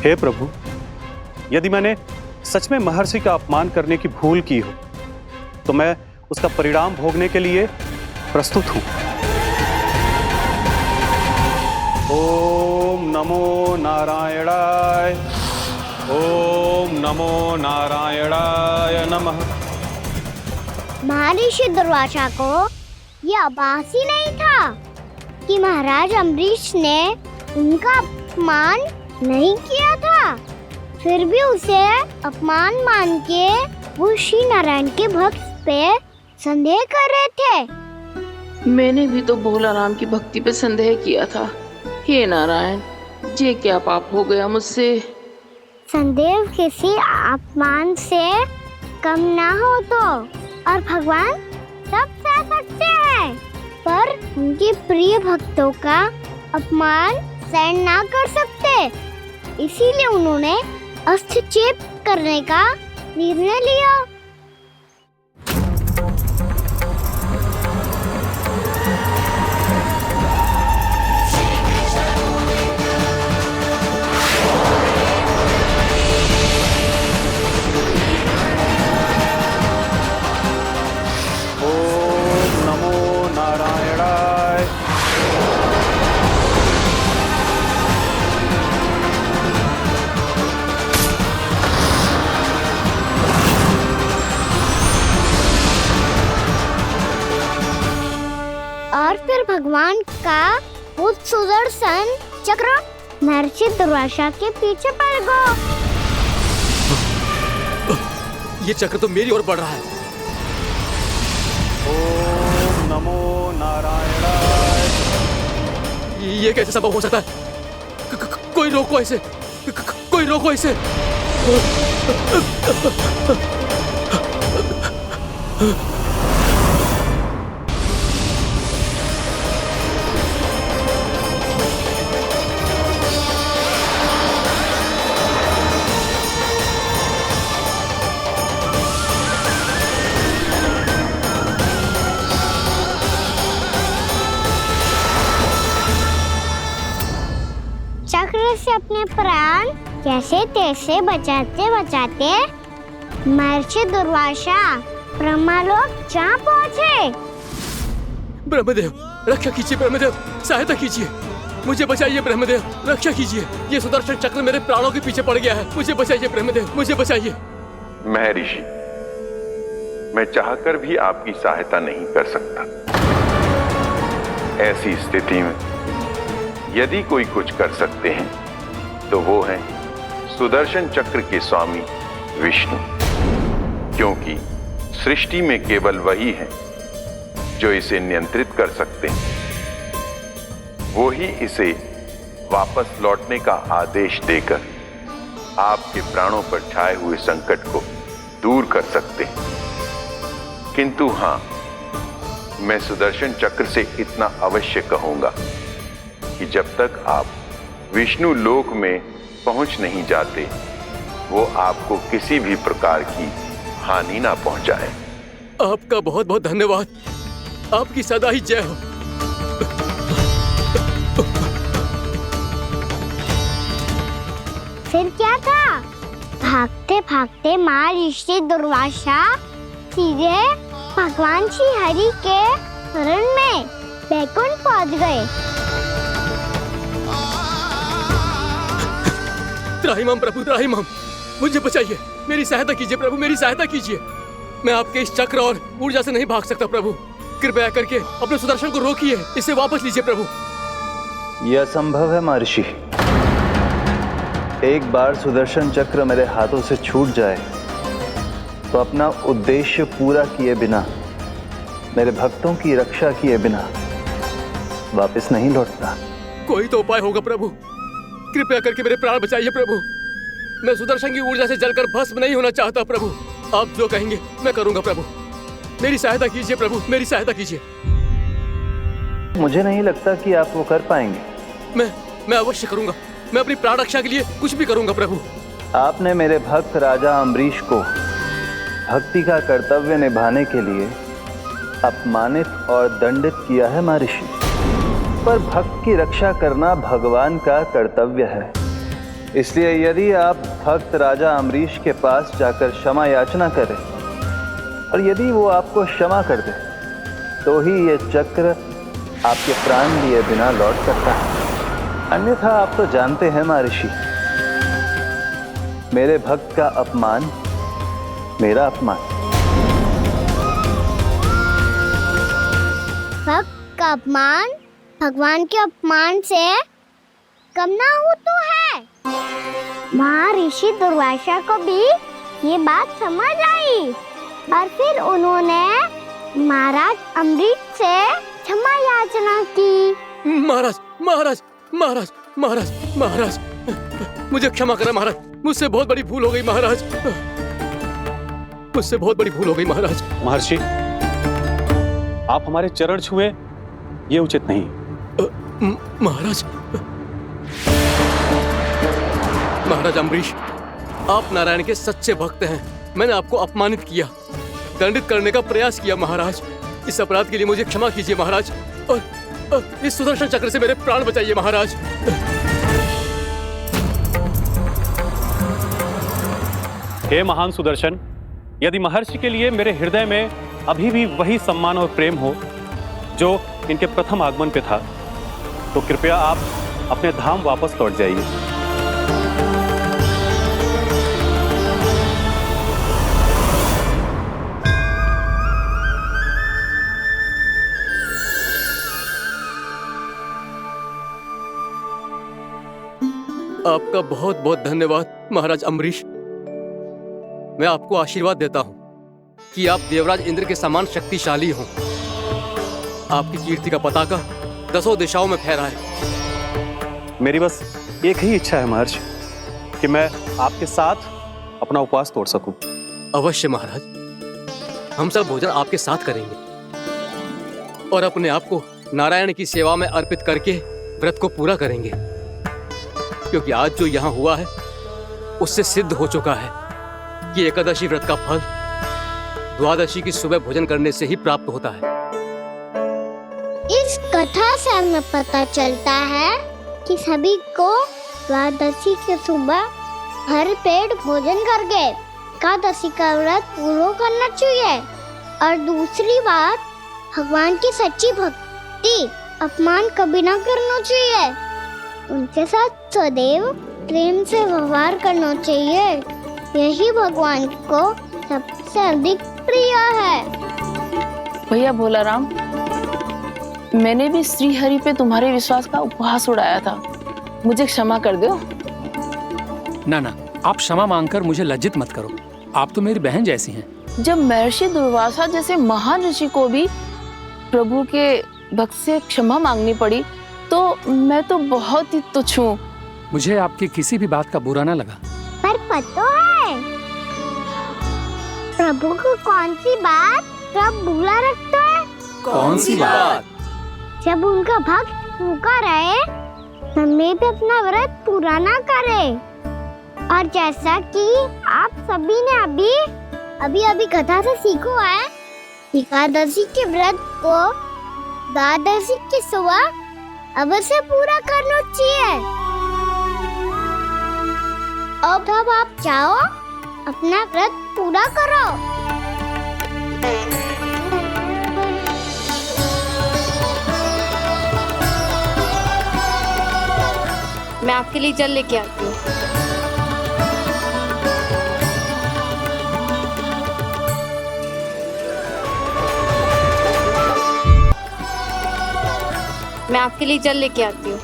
हे प्रभु, यदि मैंने सच में महर्षि का अपमान करने की भूल की हो तो मैं उसका परिणाम भोगने के लिए प्रस्तुत हूं। ओम नमो नारायणाय, ओम नमो नारायणाय नमः। महर्षि दुर्वासा को यह आभास ही नहीं था कि महाराज अम्बरीश ने उनका अपमान नहीं किया था। फिर भी उसे अपमान मान के वो श्री नारायण के भक्त पे संदेह कर रहे थे। मैंने भी तो भोला राम की भक्ति पे संदेह किया था। हे नारायण, ये क्या पाप हो गया मुझसे? संदेह किसी अपमान से कम ना हो तो, और भगवान सब सह सकते हैं, पर उनके प्रिय भक्तों का अपमान सहन ना कर सकते। इसीलिए उन्होंने अस्थिचेप करने का निर्णय लिया। भगवान का वो सुदर्शन चक्र महर्षि दुर्वासा के पीछे पड़ गया। ये चक्र तो मेरी ओर बढ़ रहा है। ओम नमो नारायणाय। ये कैसे संभव हो सकता है? कोई रोको इसे, कोई रोको इसे। चक्र से अपने प्राण कैसे तैसे बचाते बचाते महर्षि दुर्वासा ब्रह्मलोक जहाँ पहुँचे। ब्रह्मदेव रक्षा कीजिए, ब्रह्मदेव सहायता कीजिए, मुझे बचाइए ब्रह्मदेव, रक्षा कीजिए। ये सुदर्शन चक्र मेरे प्राणों के पीछे पड़ गया है, मुझे बचाइए ब्रह्मदेव, मुझे बचाइए। महर्षि, मैं चाहकर भी आपकी सहायता नहीं कर सकता। ऐसी स्थिति में यदि कोई कुछ कर सकते हैं तो वो है सुदर्शन चक्र के स्वामी विष्णु, क्योंकि सृष्टि में केवल वही है जो इसे नियंत्रित कर सकते हैं। वो ही इसे वापस लौटने का आदेश देकर आपके प्राणों पर छाए हुए संकट को दूर कर सकते हैं। किंतु हां, मैं सुदर्शन चक्र से इतना अवश्य कहूंगा कि जब तक आप विष्णु लोक में पहुंच नहीं जाते, वो आपको किसी भी प्रकार की हानि ना पहुंचाए। आपका बहुत बहुत धन्यवाद, आपकी सदा ही जय हो। फिर क्या था? भागते भागते महर्षि दुर्वासा सीधे भगवान श्री हरि के शरण में बैकुंठ पहुंच गए। त्राहिमाम प्रभु, त्राहिमाम, मुझे बचाइए, मेरी सहायता कीजिए प्रभु, मेरी सहायता कीजिए। मैं आपके इस चक्र और ऊर्जा से नहीं भाग सकता प्रभु, कृपया करके अपने सुदर्शन को रोकिए, इसे वापस लीजिए प्रभु। यह असंभव है महर्षि। एक बार सुदर्शन चक्र मेरे हाथों से छूट जाए तो अपना उद्देश्य पूरा किए बिना, मेरे भक्तों की रक्षा किए बिना वापस नहीं लौटता। कोई तो उपाय होगा प्रभु, कृपया करके मेरे प्राण बचाइए प्रभु। मैं सुदर्शन की ऊर्जा से जलकर भस्म नहीं होना चाहता प्रभु। आप जो कहेंगे मैं करूंगा प्रभु, मेरी सहायता कीजिए प्रभु, मेरी सहायता कीजिए। मुझे नहीं लगता कि आप वो कर पाएंगे। मैं अवश्य करूंगा, मैं अपनी प्राण रक्षा के लिए कुछ भी करूंगा प्रभु। आपने मेरे भक्त राजा अम्बरीश को भक्ति का कर्तव्य निभाने के लिए अपमानित और दंडित किया है महर्षि, पर भक्त की रक्षा करना भगवान का कर्तव्य है। इसलिए यदि आप भक्त राजा अम्बरीश के पास जाकर क्षमा याचना करें और यदि वो आपको क्षमा कर दे तो ही ये चक्र आपके प्राण लिए बिना लौट सकता है। अन्यथा आप तो जानते हैं महर्षि, मेरे भक्त का अपमान मेरा अपमान। भक्त का अपमान भगवान के अपमान से कम ना हो तो है। महर्षि दुर्वासा को भी ये बात समझ आई और फिर उन्होंने महाराज अम्बरीश से क्षमा याचना की। महाराज महाराज महाराज महाराज महाराज, मुझे क्षमा करें महाराज, मुझसे बहुत बड़ी भूल हो गई महाराज, मुझसे बहुत बड़ी भूल हो गई महाराज। महर्षि, आप हमारे चरण छुए ये उचित नहीं। महाराज, महाराज अम्बरीश, आप नारायण के सच्चे भक्त हैं। मैंने आपको अपमानित किया, दंडित करने का प्रयास किया महाराज। इस अपराध के लिए मुझे क्षमा कीजिए महाराज, और इस सुदर्शन चक्र से मेरे प्राण बचाइए महाराज। हे महान सुदर्शन, यदि महर्षि के लिए मेरे हृदय में अभी भी वही सम्मान और प्रेम हो जो इनके प्रथम आगमन पे था, तो कृपया आप अपने धाम वापस लौट जाइए। आपका बहुत बहुत धन्यवाद महाराज अम्बरीश। मैं आपको आशीर्वाद देता हूं कि आप देवराज इंद्र के समान शक्तिशाली हों। आपकी कीर्ति का पताका 10 दिशाओं में फहराए। मेरी बस एक ही इच्छा है महर्षि कि मैं आपके साथ अपना उपवास तोड़ सकूं। अवश्य महाराज, हम सब भोजन आपके साथ करेंगे और अपने आप को नारायण की सेवा में अर्पित करके व्रत को पूरा करेंगे, क्योंकि आज जो यहाँ हुआ है उससे सिद्ध हो चुका है कि एकादशी व्रत का फल द्वादशी की सुबह भोजन करने से ही प्राप्त होता है। इस कथा से हमें पता चलता है कि सभी को द्वादशी की सुबह भर पेट भोजन करके एकादशी का व्रत पूरा करना चाहिए। और दूसरी बात, भगवान की सच्ची भक्ति अपमान कभी ना करना चाहिए। उनके साथ सदैव प्रेम से व्यवहार करना चाहिए। यही भगवान को सबसे अधिक प्रिय है। भैया भोला राम, मैंने भी श्री हरि पे तुम्हारे विश्वास का उपहास उड़ाया था, मुझे क्षमा कर दो। ना ना, आप क्षमा मांगकर मुझे लज्जित मत करो। आप तो मेरी बहन जैसी हैं। जब महर्षि दुर्वासा जैसे महान ऋषि को भी प्रभु के भक्त से क्षमा मांगनी पड़ी, तो मैं तो बहुत ही तुच्छ हूँ। मुझे आपकी किसी भी बात का बुरा ना लगा। पर पता है प्रभु को कौन सी बात कब बुरा रखता है? कौन सी बात? जब उनका भक्त भूखा रहे, हमें भी अपना व्रत पूरा ना करे। और जैसा कि आप सभी ने अभी कथा से सीखो है, एकादशी के व्रत को द्वादशी की सुबह अवश्य पूरा करना चाहिए। अब आप जाओ, अपना व्रत पूरा करो। मैं आपके लिए जल लेके आती हूँ। मैं आपके लिए जल लेके आती हूँ।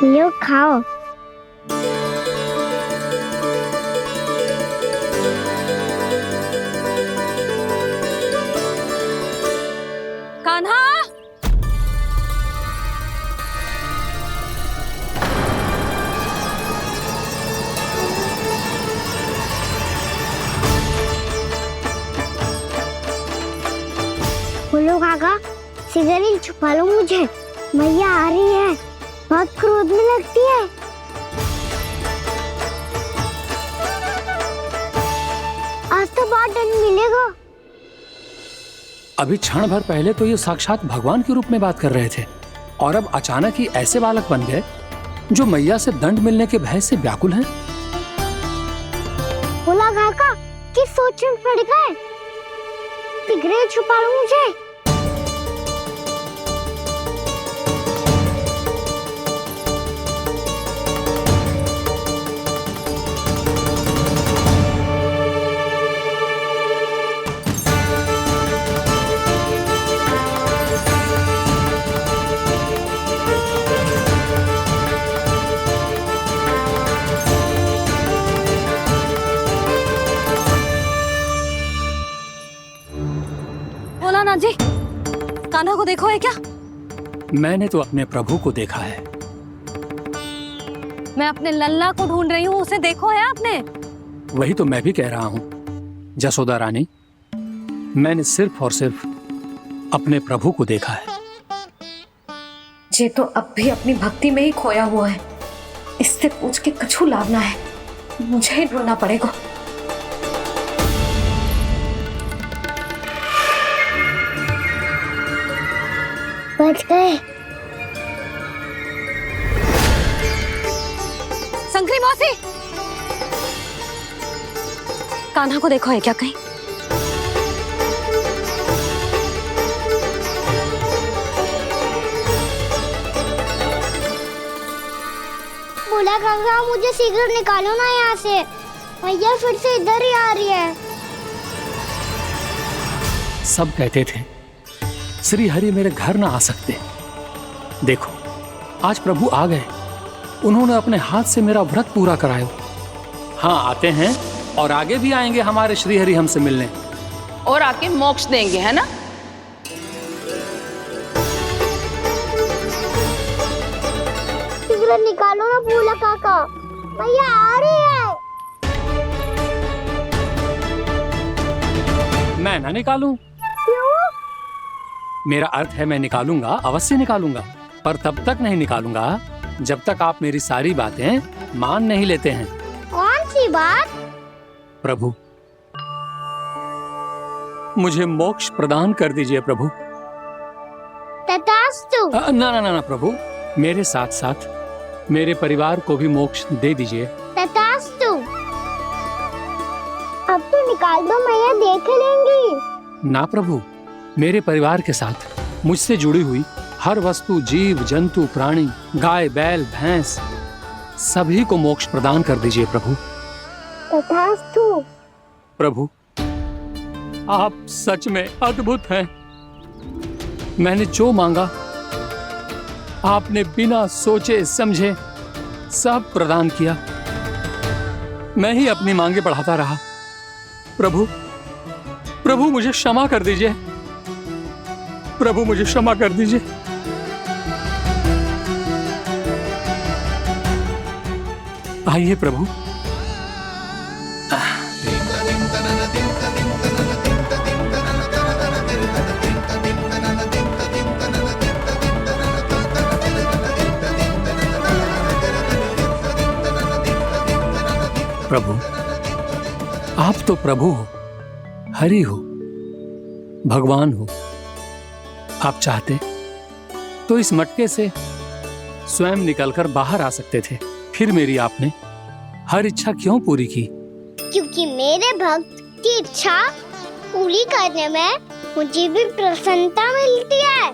लो खाओ। कान्हा, बोलो काका, सिगरेट छुपा लो मुझे, मैया आ रही है, बहुत क्रोध में लगती है। आज तो बहुत दंड मिलेगा। अभी क्षण भर पहले तो ये साक्षात भगवान के रूप में बात कर रहे थे, और अब अचानक ही ऐसे बालक बन गए जो मैया से दंड मिलने के भय से व्याकुल हैं। बोला काका, किस सोच में पड़ गए? सिगरेट छुपा लो मुझे। भोलानाथ जी, कान्हा को देखो है क्या? मैंने तो अपने प्रभु को देखा है। मैं अपने लल्ला को ढूंढ रही हूँ, उसे देखो है आपने? वही तो मैं भी कह रहा हूँ जसोदा रानी, मैंने सिर्फ और सिर्फ अपने प्रभु को देखा है। ये तो अब भी अपनी भक्ति में ही खोया हुआ है। इससे पूछ के कछु लाभ ना है, मुझे ही ढूंढना पड़ेगा। बच गए। शंकरी मौसी, कान्हा को देखो है क्या कहीं? भोला काका मुझे शीघ्र निकालो ना यहाँ से। मैया फिर से इधर ही आ रही है। सब कहते थे श्री हरि मेरे घर ना आ सकते। देखो आज प्रभु आ गए। उन्होंने अपने हाथ से मेरा व्रत पूरा कराया। हाँ आते हैं और आगे भी आएंगे हमारे श्री हरि हमसे मिलने और आके मोक्ष देंगे, है ना? शीघ्र निकालो ना भोला काका, मैया आ रही है। मैं ना निकालूं? क्यों? मेरा अर्थ है मैं निकालूंगा, अवश्य निकालूंगा, पर तब तक नहीं निकालूंगा जब तक आप मेरी सारी बातें मान नहीं लेते हैं। कौन सी बात? प्रभु मुझे मोक्ष प्रदान कर दीजिए प्रभु। तथास्तु। ना ना ना प्रभु, मेरे साथ साथ मेरे परिवार को भी मोक्ष दे दीजिए। तथास्तु। अब तो निकाल दो, मैया देख लेंगी। ना प्रभु, मेरे परिवार के साथ मुझसे जुड़ी हुई हर वस्तु, जीव जंतु, प्राणी, गाय बैल भैंस, सभी को मोक्ष प्रदान कर दीजिए प्रभु। तथास्तु। प्रभु आप सच में अद्भुत हैं। मैंने जो मांगा आपने बिना सोचे समझे सब प्रदान किया। मैं ही अपनी मांगे बढ़ाता रहा। प्रभु प्रभु मुझे क्षमा कर दीजिए। प्रभु मुझे क्षमा कर दीजिए। आइए प्रभु। प्रभु आप तो प्रभु हो, हरि हो, भगवान हो। आप चाहते तो इस मटके से स्वयं निकलकर बाहर आ सकते थे, फिर मेरी आपने हर इच्छा क्यों पूरी की? क्योंकि मेरे भक्त की इच्छा पूरी करने में मुझे भी प्रसन्नता मिलती है।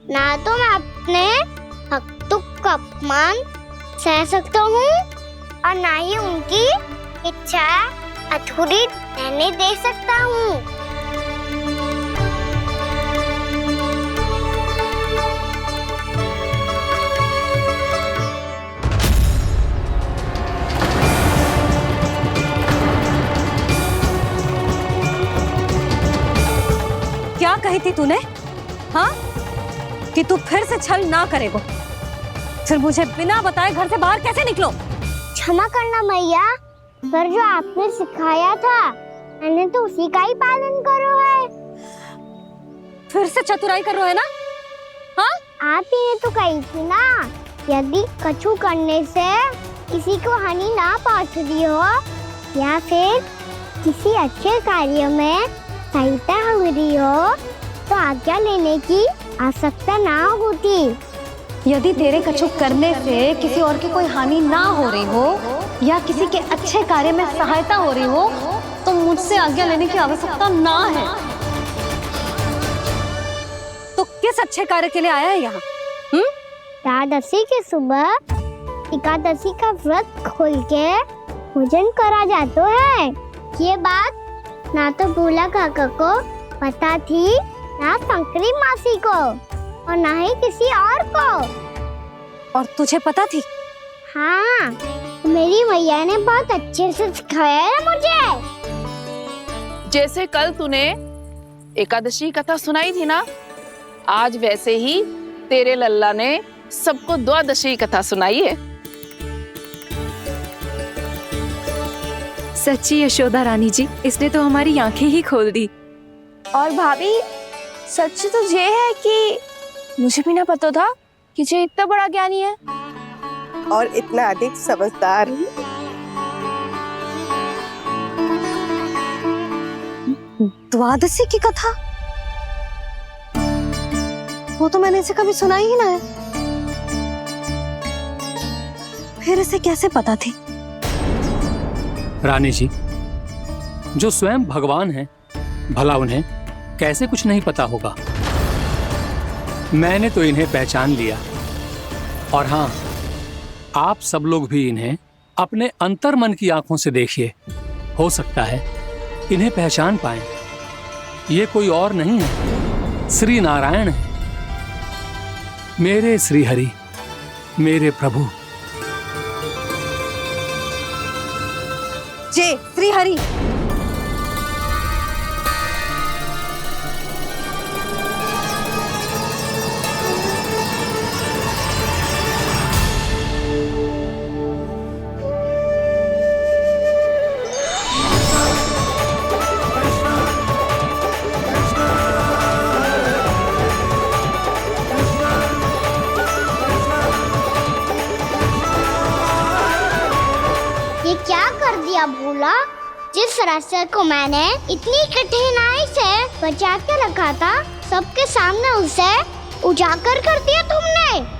ना तो मैं अपने भक्तों का अपमान सह सकता हूँ और ना ही उनकी इच्छा अधूरी रहने दे सकता हूँ। क्या कही थी तूने? हाँ, कि तू फिर से छल ना करेगा। फिर मुझे बिना बताए घर से बाहर कैसे निकलो? क्षमा करना मैया, पर जो आपने सिखाया था मैंने तो उसी का ही पालन करो है। फिर से चतुराई कर रहे हो है ना? हाँ? आप ही ने तो कही थी ना, यदि कछु करने से किसी को हानि ना पहुंचती हो या फिर किसी अच्छे कार्य में सहायता हो रही हो तो आज्ञा लेने की आवश्यकता ना होती। यदि तेरे कछु करने से किसी और की कोई हानि ना हो रही हो या किसी के अच्छे कार्य में सहायता हो रही हो तो मुझसे आज्ञा लेने की आवश्यकता ना है। तो किस अच्छे कार्य के लिए आया है यहाँ? एकादशी के सुबह एकादशी का व्रत खोल के भोजन करा जाता है। ये बात ना तो भोला काका को पता थी, ना शंकरी मासी को और ना ही किसी और को। और तुझे पता थी? हाँ, मेरी मैया ने बहुत अच्छे से सिखाया है मुझे। जैसे कल तूने एकादशी कथा सुनाई थी ना, आज वैसे ही तेरे लल्ला ने सबको द्वादशी कथा सुनाई है। सच्ची यशोदा रानी जी, इसने तो हमारी आंखें ही खोल दी। और भाभी सच तो ये है कि मुझे भी ना पता था कि ये इतना बड़ा ज्ञानी है और इतना अधिक समझदार। द्वादशी की कथा? वो तो मैंने इसे कभी सुना ही ना है। फिर इसे कैसे पता थी? रानी जी, जो स्वयं भगवान हैं, भला उन्हें कैसे कुछ नहीं पता होगा? मैंने तो इन्हें पहचान लिया। और हाँ, आप सब लोग भी इन्हें अपने अंतर मन की आंखों से देखिए। हो सकता है इन्हें पहचान पाएं। ये कोई और नहीं है, श्री नारायण है, मेरे श्री हरि, मेरे प्रभु। जय श्री हरि। ये क्या कर दिया भोला? जिस रास्ते को मैंने इतनी कठिनाई से बचा के रखा था, सबके सामने उसे उजागर कर दिया तुमने।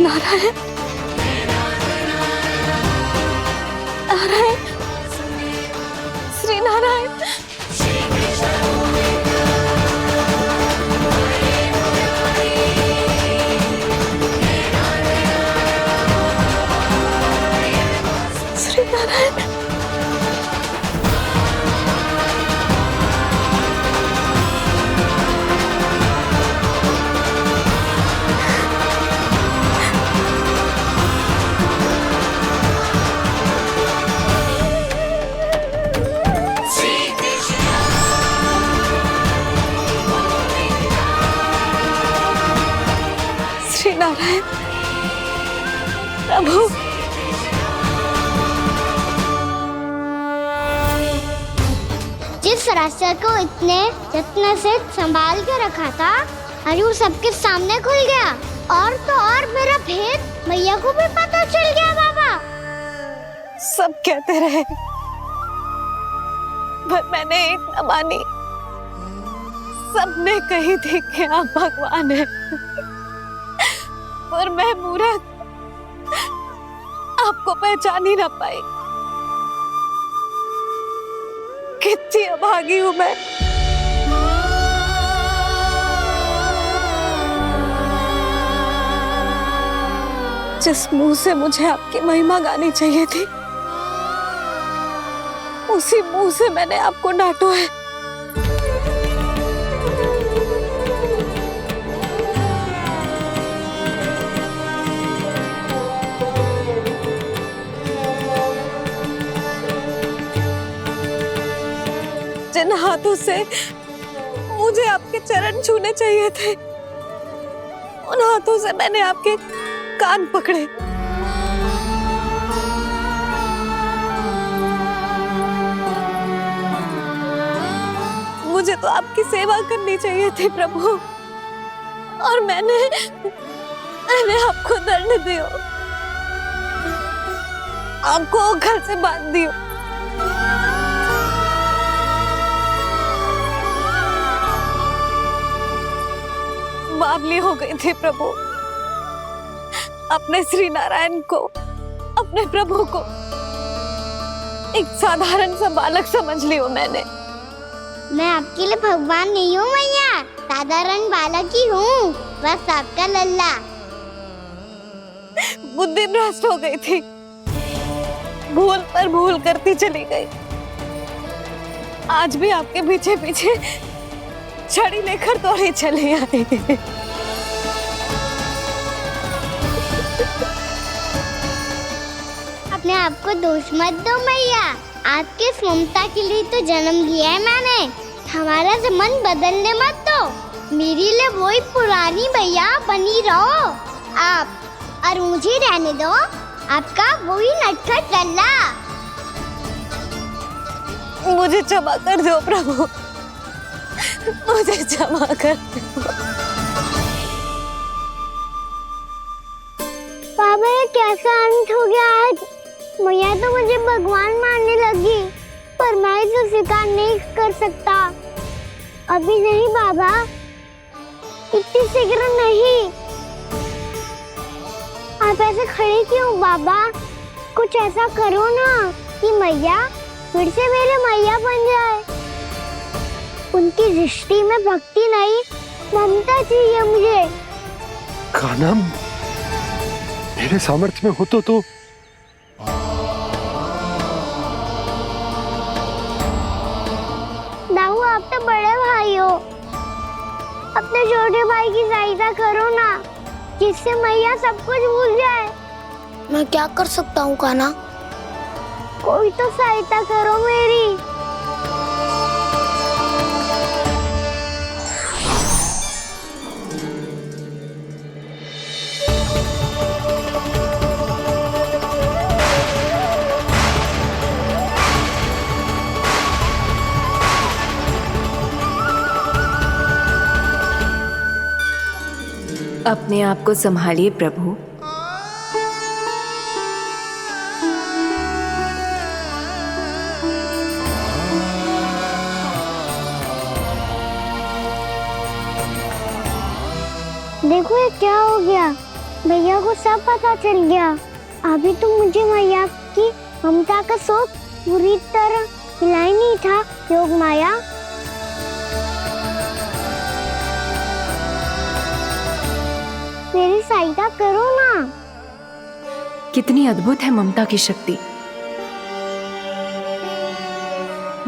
नारायण, नारायण, श्री नारायण। श्री नारायण। श्री नारायण प्रभु। जिस रास्ते को इतने जत्न से संभाल के रखा था, आज वो सबके सामने खुल गया। और तो और मेरा भेद मैया को भी पता चल गया बाबा। सब कहते रहे पर मैंने एक न मानी। सबने कही थी कि आप भगवान हैं, पर मैं मूर्ख आपको पहचान ही ना पाई। कितनी अभागी हूं मैं। जिस मुंह से मुझे आपकी महिमा गानी चाहिए थी, उसी मुंह से मैंने आपको डांटा है। जिन हाथों से मुझे आपके चरण छूने चाहिए थे, उन हाथों से मैंने आपके कान पकड़े। मुझे तो आपकी सेवा करनी चाहिए थी प्रभु, और मैंने आपको दंड दियो, आपको घर से बांध दियो। बावली हो गई थी प्रभु। अपने श्री नारायण को, अपने प्रभु को एक साधारण सा बालक समझ लियो मैंने। मैं आपके लिए भगवान नहीं हूँ मैया, साधारण बालक ही हूँ, बस आपका लल्ला। बुद्धि भ्रष्ट हो गई थी, भूल पर भूल करती चली गई। आज भी आपके पीछे पीछे छड़ी लेकर दौड़े चले आए। अपने आप को दोष मत दो मैया, आपके ममता के लिए तो जन्म लिया है मैंने। हमारा मन बदलने मत दो, मेरे लिए वही पुरानी भैया बनी रहो आप, और मुझे रहने दो आपका वही नटखट लल्ला। मुझे क्षमा कर दो प्रभु, मुझे क्षमा कर दो। बाबा ये कैसा अंत हो गया आज? मैया तो मुझे भगवान मानने लगी, पर मैं इसे स्वीकार नहीं कर सकता। अभी नहीं बाबा, इतनी शीघ्र नहीं। आप ऐसे खड़े क्यों बाबा? कुछ ऐसा करो ना कि मैया फिर से मेरे मैया बन जाए। उनकी दृष्टि में भक्ति नहीं, ममता चाहिए मुझे। कान्हा, मेरे सामर्थ्य में हो तो दाऊ, आप तो बड़े भाई हो, अपने छोटे भाई की सहायता करो ना, जिससे मैया सब कुछ भूल जाए। मैं क्या कर सकता हूँ कान्हा? कोई तो सहायता करो मेरी। अपने आप को संभालिए प्रभु। देखो ये क्या हो गया, भैया को सब पता चल गया। अभी तो मुझे मैया की ममता का शौक पूरी तरह मिला ही नहीं था। योग माया, मेरी सहायता करो ना। कितनी अद्भुत है ममता की शक्ति।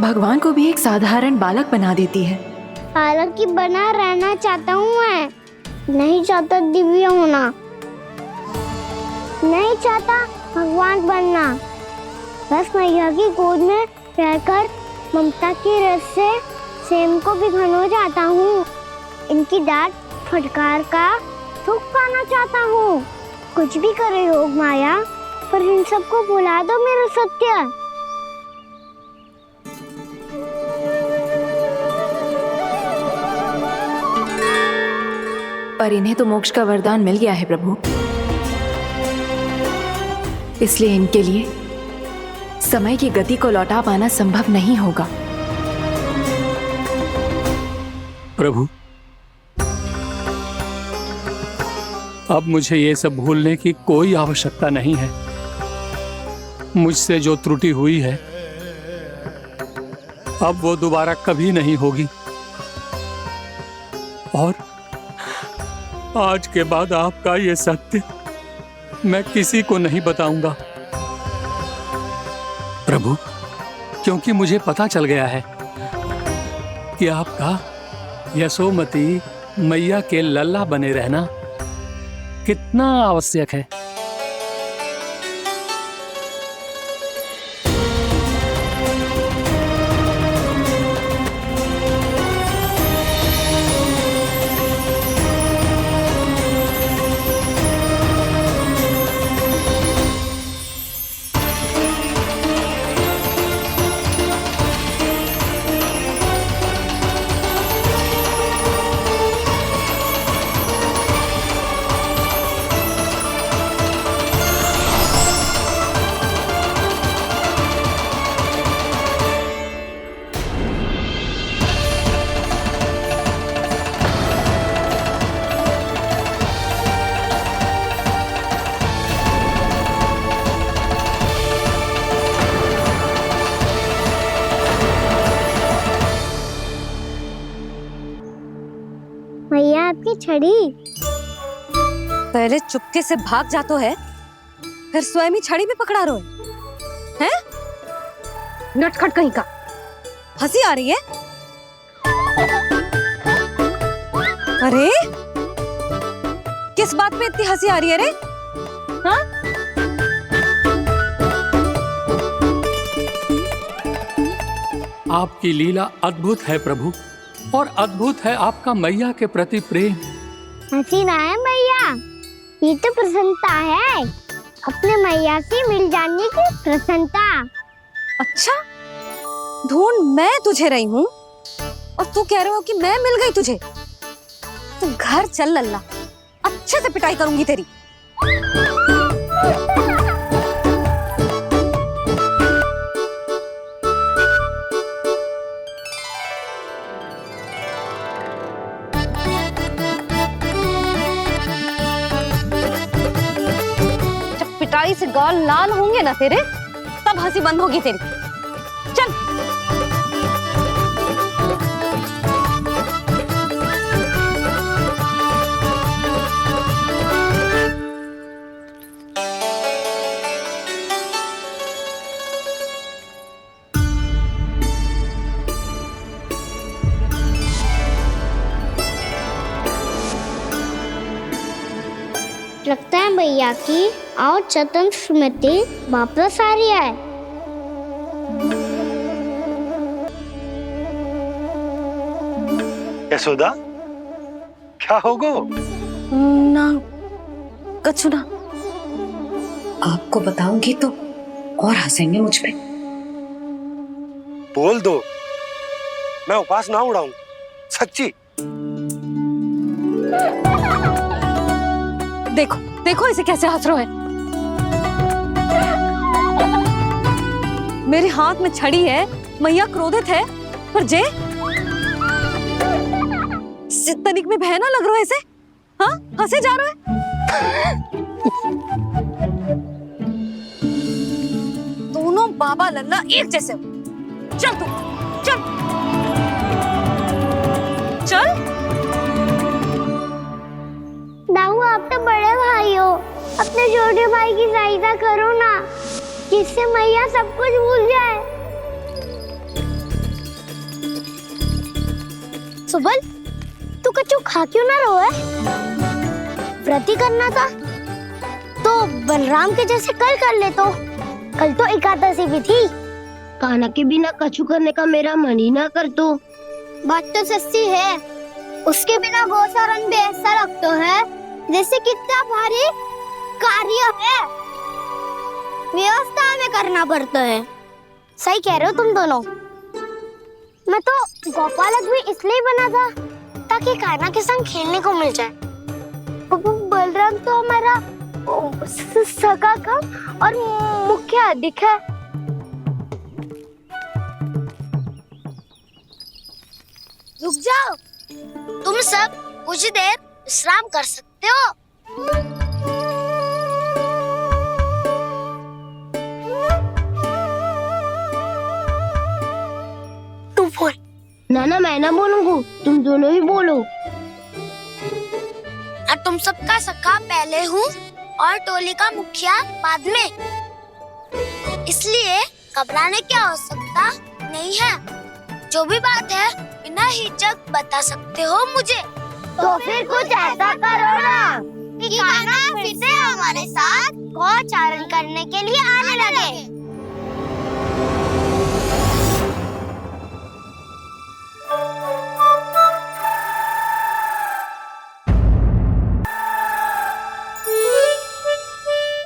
भगवान को भी एक साधारण बालक बना देती है। बालक की बना रहना चाहता हूँ मैं, नहीं चाहता दिव्य होना, नहीं चाहता भगवान बनना। बस मैया की गोद में रहकर ममता की रस से सेम को भिगोना चाहता हूँ। इनकी डांट फटकार का सुख पाना चाहता हूँ। कुछ भी करे योग माया, पर इन सबको भुला दो मेरा सत्य। पर इन्हें तो मोक्ष का वरदान मिल गया है प्रभु, इसलिए इनके लिए समय की गति को लौटा पाना संभव नहीं होगा। प्रभु, अब मुझे ये सब भूलने की कोई आवश्यकता नहीं है। मुझसे जो त्रुटि हुई है अब वो दोबारा कभी नहीं होगी, और आज के बाद आपका ये सत्य मैं किसी को नहीं बताऊंगा प्रभु, क्योंकि मुझे पता चल गया है कि आपका यशोमती मैया के लल्ला बने रहना कितना आवश्यक है। मैया आपकी छड़ी। पहले चुपके से भाग जा तो है, फिर स्वयं ही छड़ी भी पकड़ा रहे हैं? नटखट कहीं का। हंसी आ रही है? अरे किस बात पे इतनी हंसी आ रही है रे? हाँ? आपकी लीला अद्भुत है प्रभु, और अद्भुत है आपका मैया के प्रति प्रेम। हंसी ना है मैया, ये तो प्रसन्नता है, अपने मैया से मिल जाने की प्रसन्नता। अच्छा, ढूंढ मैं तुझे रही हूँ और तू कह रहे हो कि मैं मिल गई तुझे? तू घर चल लल्ला, अच्छे से पिटाई करूंगी तेरी। पिटाई से गाल लाल होंगे ना तेरे, तब हंसी बंद होगी तेरी। चल। लगता है भैया की और चतन स्मृति वापस आ रही है। यशोदा, क्या होगो? ना कछु ना। आपको बताऊंगी तो और हंसेंगे मुझ पे। बोल दो, मैं उपास ना उड़ाऊं, सच्ची। देखो देखो इसे कैसे हंस रहे हैं। मेरे हाथ में छड़ी है, मैया क्रोधित है, पर जे तनिक में भय ना लग रहा है ऐसे। हाँ, हंसे जा रहे हैं। दोनों बाबा लल्ला एक जैसे हो। चल तू, चल चल। दाऊ, आप तो बड़े भाई हो, अपने छोटे भाई की सहायता करो ना, जिससे मैया सब कुछ भूल जाए। सुबल, तू कच्चू खा क्यों ना रहो है? व्रत ही करना था तो बलराम के जैसे कल कर ले। तो कल तो एकादशी भी थी। खाना के बिना कछु करने का मेरा मन ही ना कर। तो बात तो सच्ची है, उसके बिना गोचारण भी ऐसा लगता है जैसे कितना भारी कार्य है, व्यवस्था में करना पड़ता है। सही कह रहे हो तुम दोनों। मैं तो गोपालक भी इसलिए बना था ताकि कान्हा के संग खेलने को मिल जाए। बलराम तो हमारा सगा कम और मुख्य अधिक है। रुक जाओ, तुम सब कुछ देर विश्राम कर सकते हो। तू बोल। ना मैं ना बोलूंगा, तुम दोनों ही बोलो। और तुम सबका सखा पहले हूँ और टोली का मुखिया बाद में, इसलिए घबराने की आवश्यकता नहीं है। जो भी बात है बिना हिचक बता सकते हो मुझे। तो फिर कुछ ऐसा करो ना कि कान्हा फिर से हमारे साथ गोचारण करने के लिए आने लगे।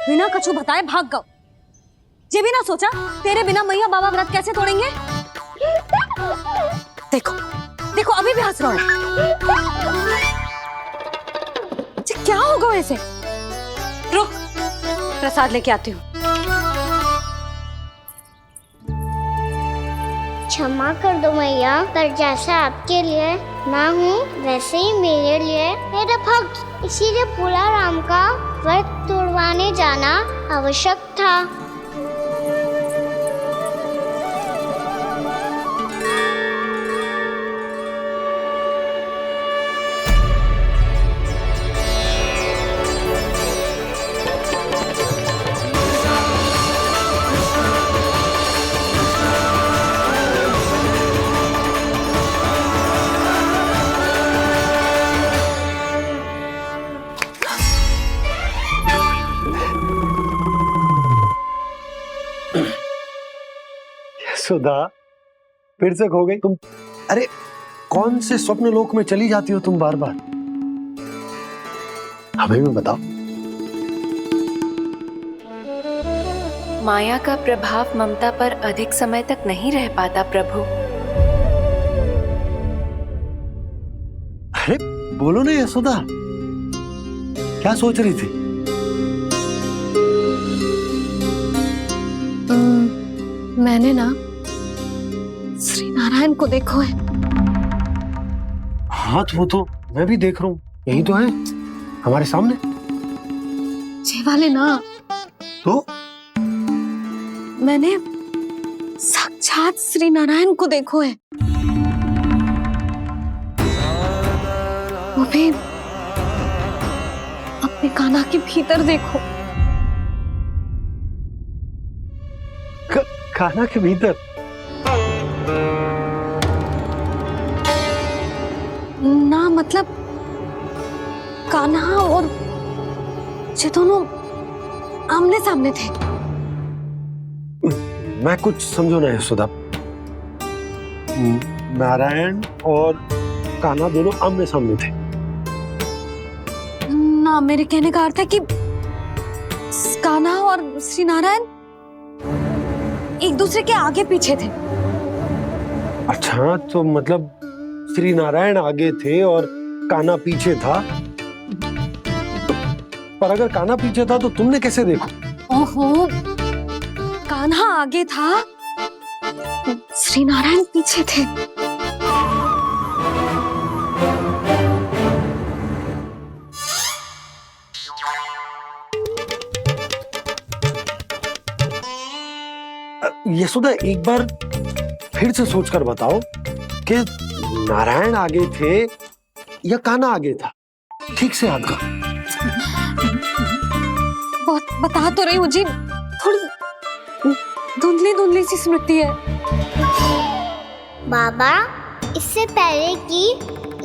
बिना कछु बताए भाग गओ। ये भी ना सोचा तेरे बिना मैया बाबा व्रत कैसे तोड़ेंगे। देखो देखो अभी भी हंस रहा है। क्या होगा ऐसे? रुक, प्रसाद लेके आती हूँ। क्षमा कर दो मैया, पर जैसा आपके लिए मैं हूँ वैसे ही मेरे लिए मेरा भक्त, इसीलिए पूरा राम का व्रत तोड़वाने जाना आवश्यक था। सुधा, फिर से खो गई तुम। अरे कौन से स्वप्न लोक में चली जाती हो तुम बार बार? हमें भी बताओ। माया का प्रभाव ममता पर अधिक समय तक नहीं रह पाता प्रभु। अरे बोलो ना यशोदा, क्या सोच रही थी? मैंने ना श्री नारायण को देखो है। हाँ वो तो मैं भी देख रहा हूँ, यही तो है हमारे सामने। ये वाले ना तो मैंने साक्षात श्री नारायण को देखो है, वो भी अपने कान्हा के भीतर देखो। कान्हा के भीतर? ना मतलब कान्हा और ये दोनों आमने सामने थे। मैं कुछ समझो ना यशोदा। नारायण और कान्हा दोनों आमने सामने थे? ना, मेरे कहने का अर्थ है कि कान्हा और श्री नारायण एक दूसरे के आगे पीछे थे। अच्छा, तो मतलब श्री नारायण आगे थे और कान्हा पीछे था। पर अगर कान्हा पीछे था तो तुमने कैसे देखा? ओहो, कान्हा आगे था, श्री नारायण पीछे थे। यशोदा, एक बार फिर से सोचकर बताओ कि नारायण आगे थे या कान्हा आगे था? ठीक से याद करो। बहुत बता तो रही हूँ जी, थोड़ी धुंधली धुंधली सी स्मृति है। बाबा, इससे पहले कि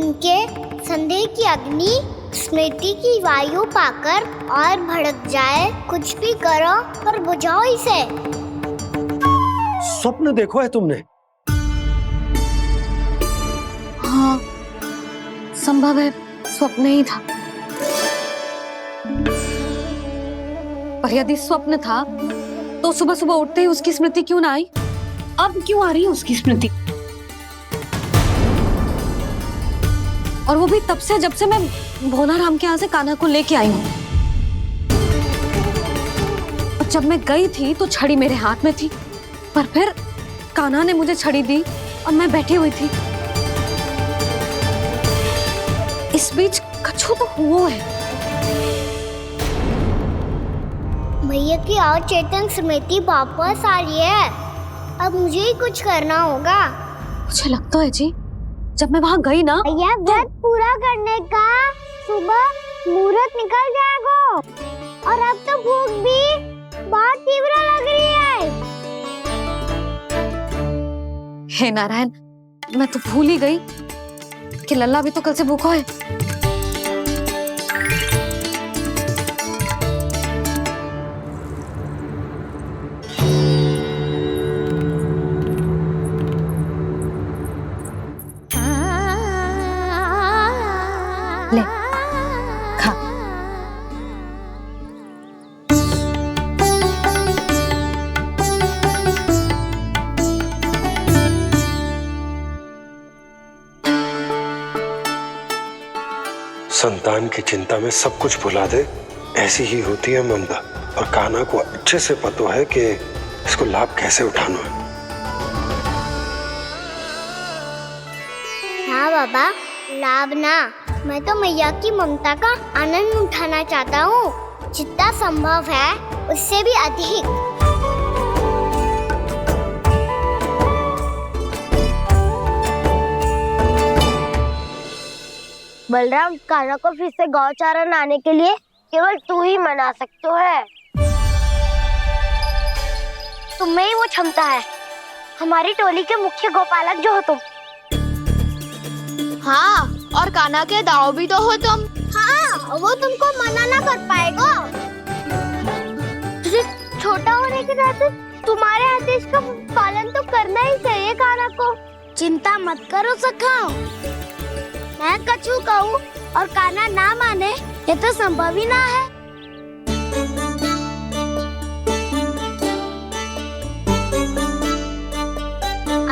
उनके संदेह की अग्नि स्मृति की वायु पाकर और भड़क जाए, कुछ भी करो पर बुझाओ इसे। स्वप्न देखो है तुमने? हाँ, संभव है स्वप्न ही था। पर यदि स्वप्न था तो सुबह सुबह उठते ही उसकी स्मृति क्यों ना आई? अब क्यों आ रही है उसकी स्मृति? और वो भी तब से जब से मैं भोनाराम के यहाँ से कान्हा को लेके आई हूँ। और जब मैं गई थी तो छड़ी मेरे हाथ में थी, पर फिर कान्हा ने मुझे छड़ी दी और मैं बैठी हुई थी। इस बीच कछु तो हुआ है। भैया की अचेतन स्मृति वापस आ रही है। अब मुझे ही कुछ करना होगा। मुझे लगता है जी, जब मैं वहाँ गई ना, भैया व्रत पूरा करने का सुबह मुहूर्त निकल जाएगा और अब तो भूख भी बहुत तीव्र लग रही है। हे नारायण, मैं तो भूल ही गई कि लल्ला भी तो कल से भूखा है। ले, खा। संतान की चिंता में सब कुछ भुला दे, ऐसी ही होती है ममता। और कान्हा को अच्छे से पता है कि इसको लाभ कैसे उठाना है। हाँ बाबा, लाभ ना, मैं तो मैया की ममता का आनंद उठाना चाहता हूँ, जितना संभव है उससे भी अधिक। बलराम, कान्हा को फिर से गौचारण आने के लिए केवल तू ही मना सकते है। तुम्हें ही वो क्षमता है, हमारी टोली के मुख्य गोपालक जो हो तुम। हाँ, और कान्हा के दाव भी तो हो तुम। हाँ, वो तुमको मना ना कर पाएगा। तुझे छोटा होने के नाते तुम्हारे आदेश का पालन तो करना ही चाहिए कान्हा को। चिंता मत करो सखा, मैं कछु कहूँ और कान्हा ना माने, ये तो संभव ही ना है।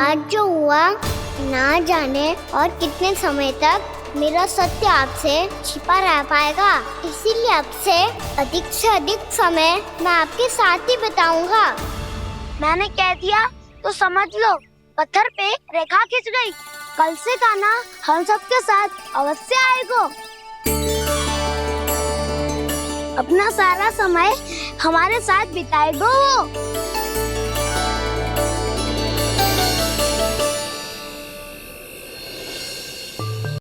आज जो हुआ ना जाने और कितने समय तक मेरा सत्य आपसे छिपा रह पाएगा, इसीलिए आपसे अधिक से अधिक समय मैं आपके साथ ही बिताऊंगा। मैंने कह दिया तो समझ लो, पत्थर पे रेखा खींच गई। कल से कान्हा हम सबके साथ अवश्य आएगा। अपना सारा समय हमारे साथ बिताएगा वो।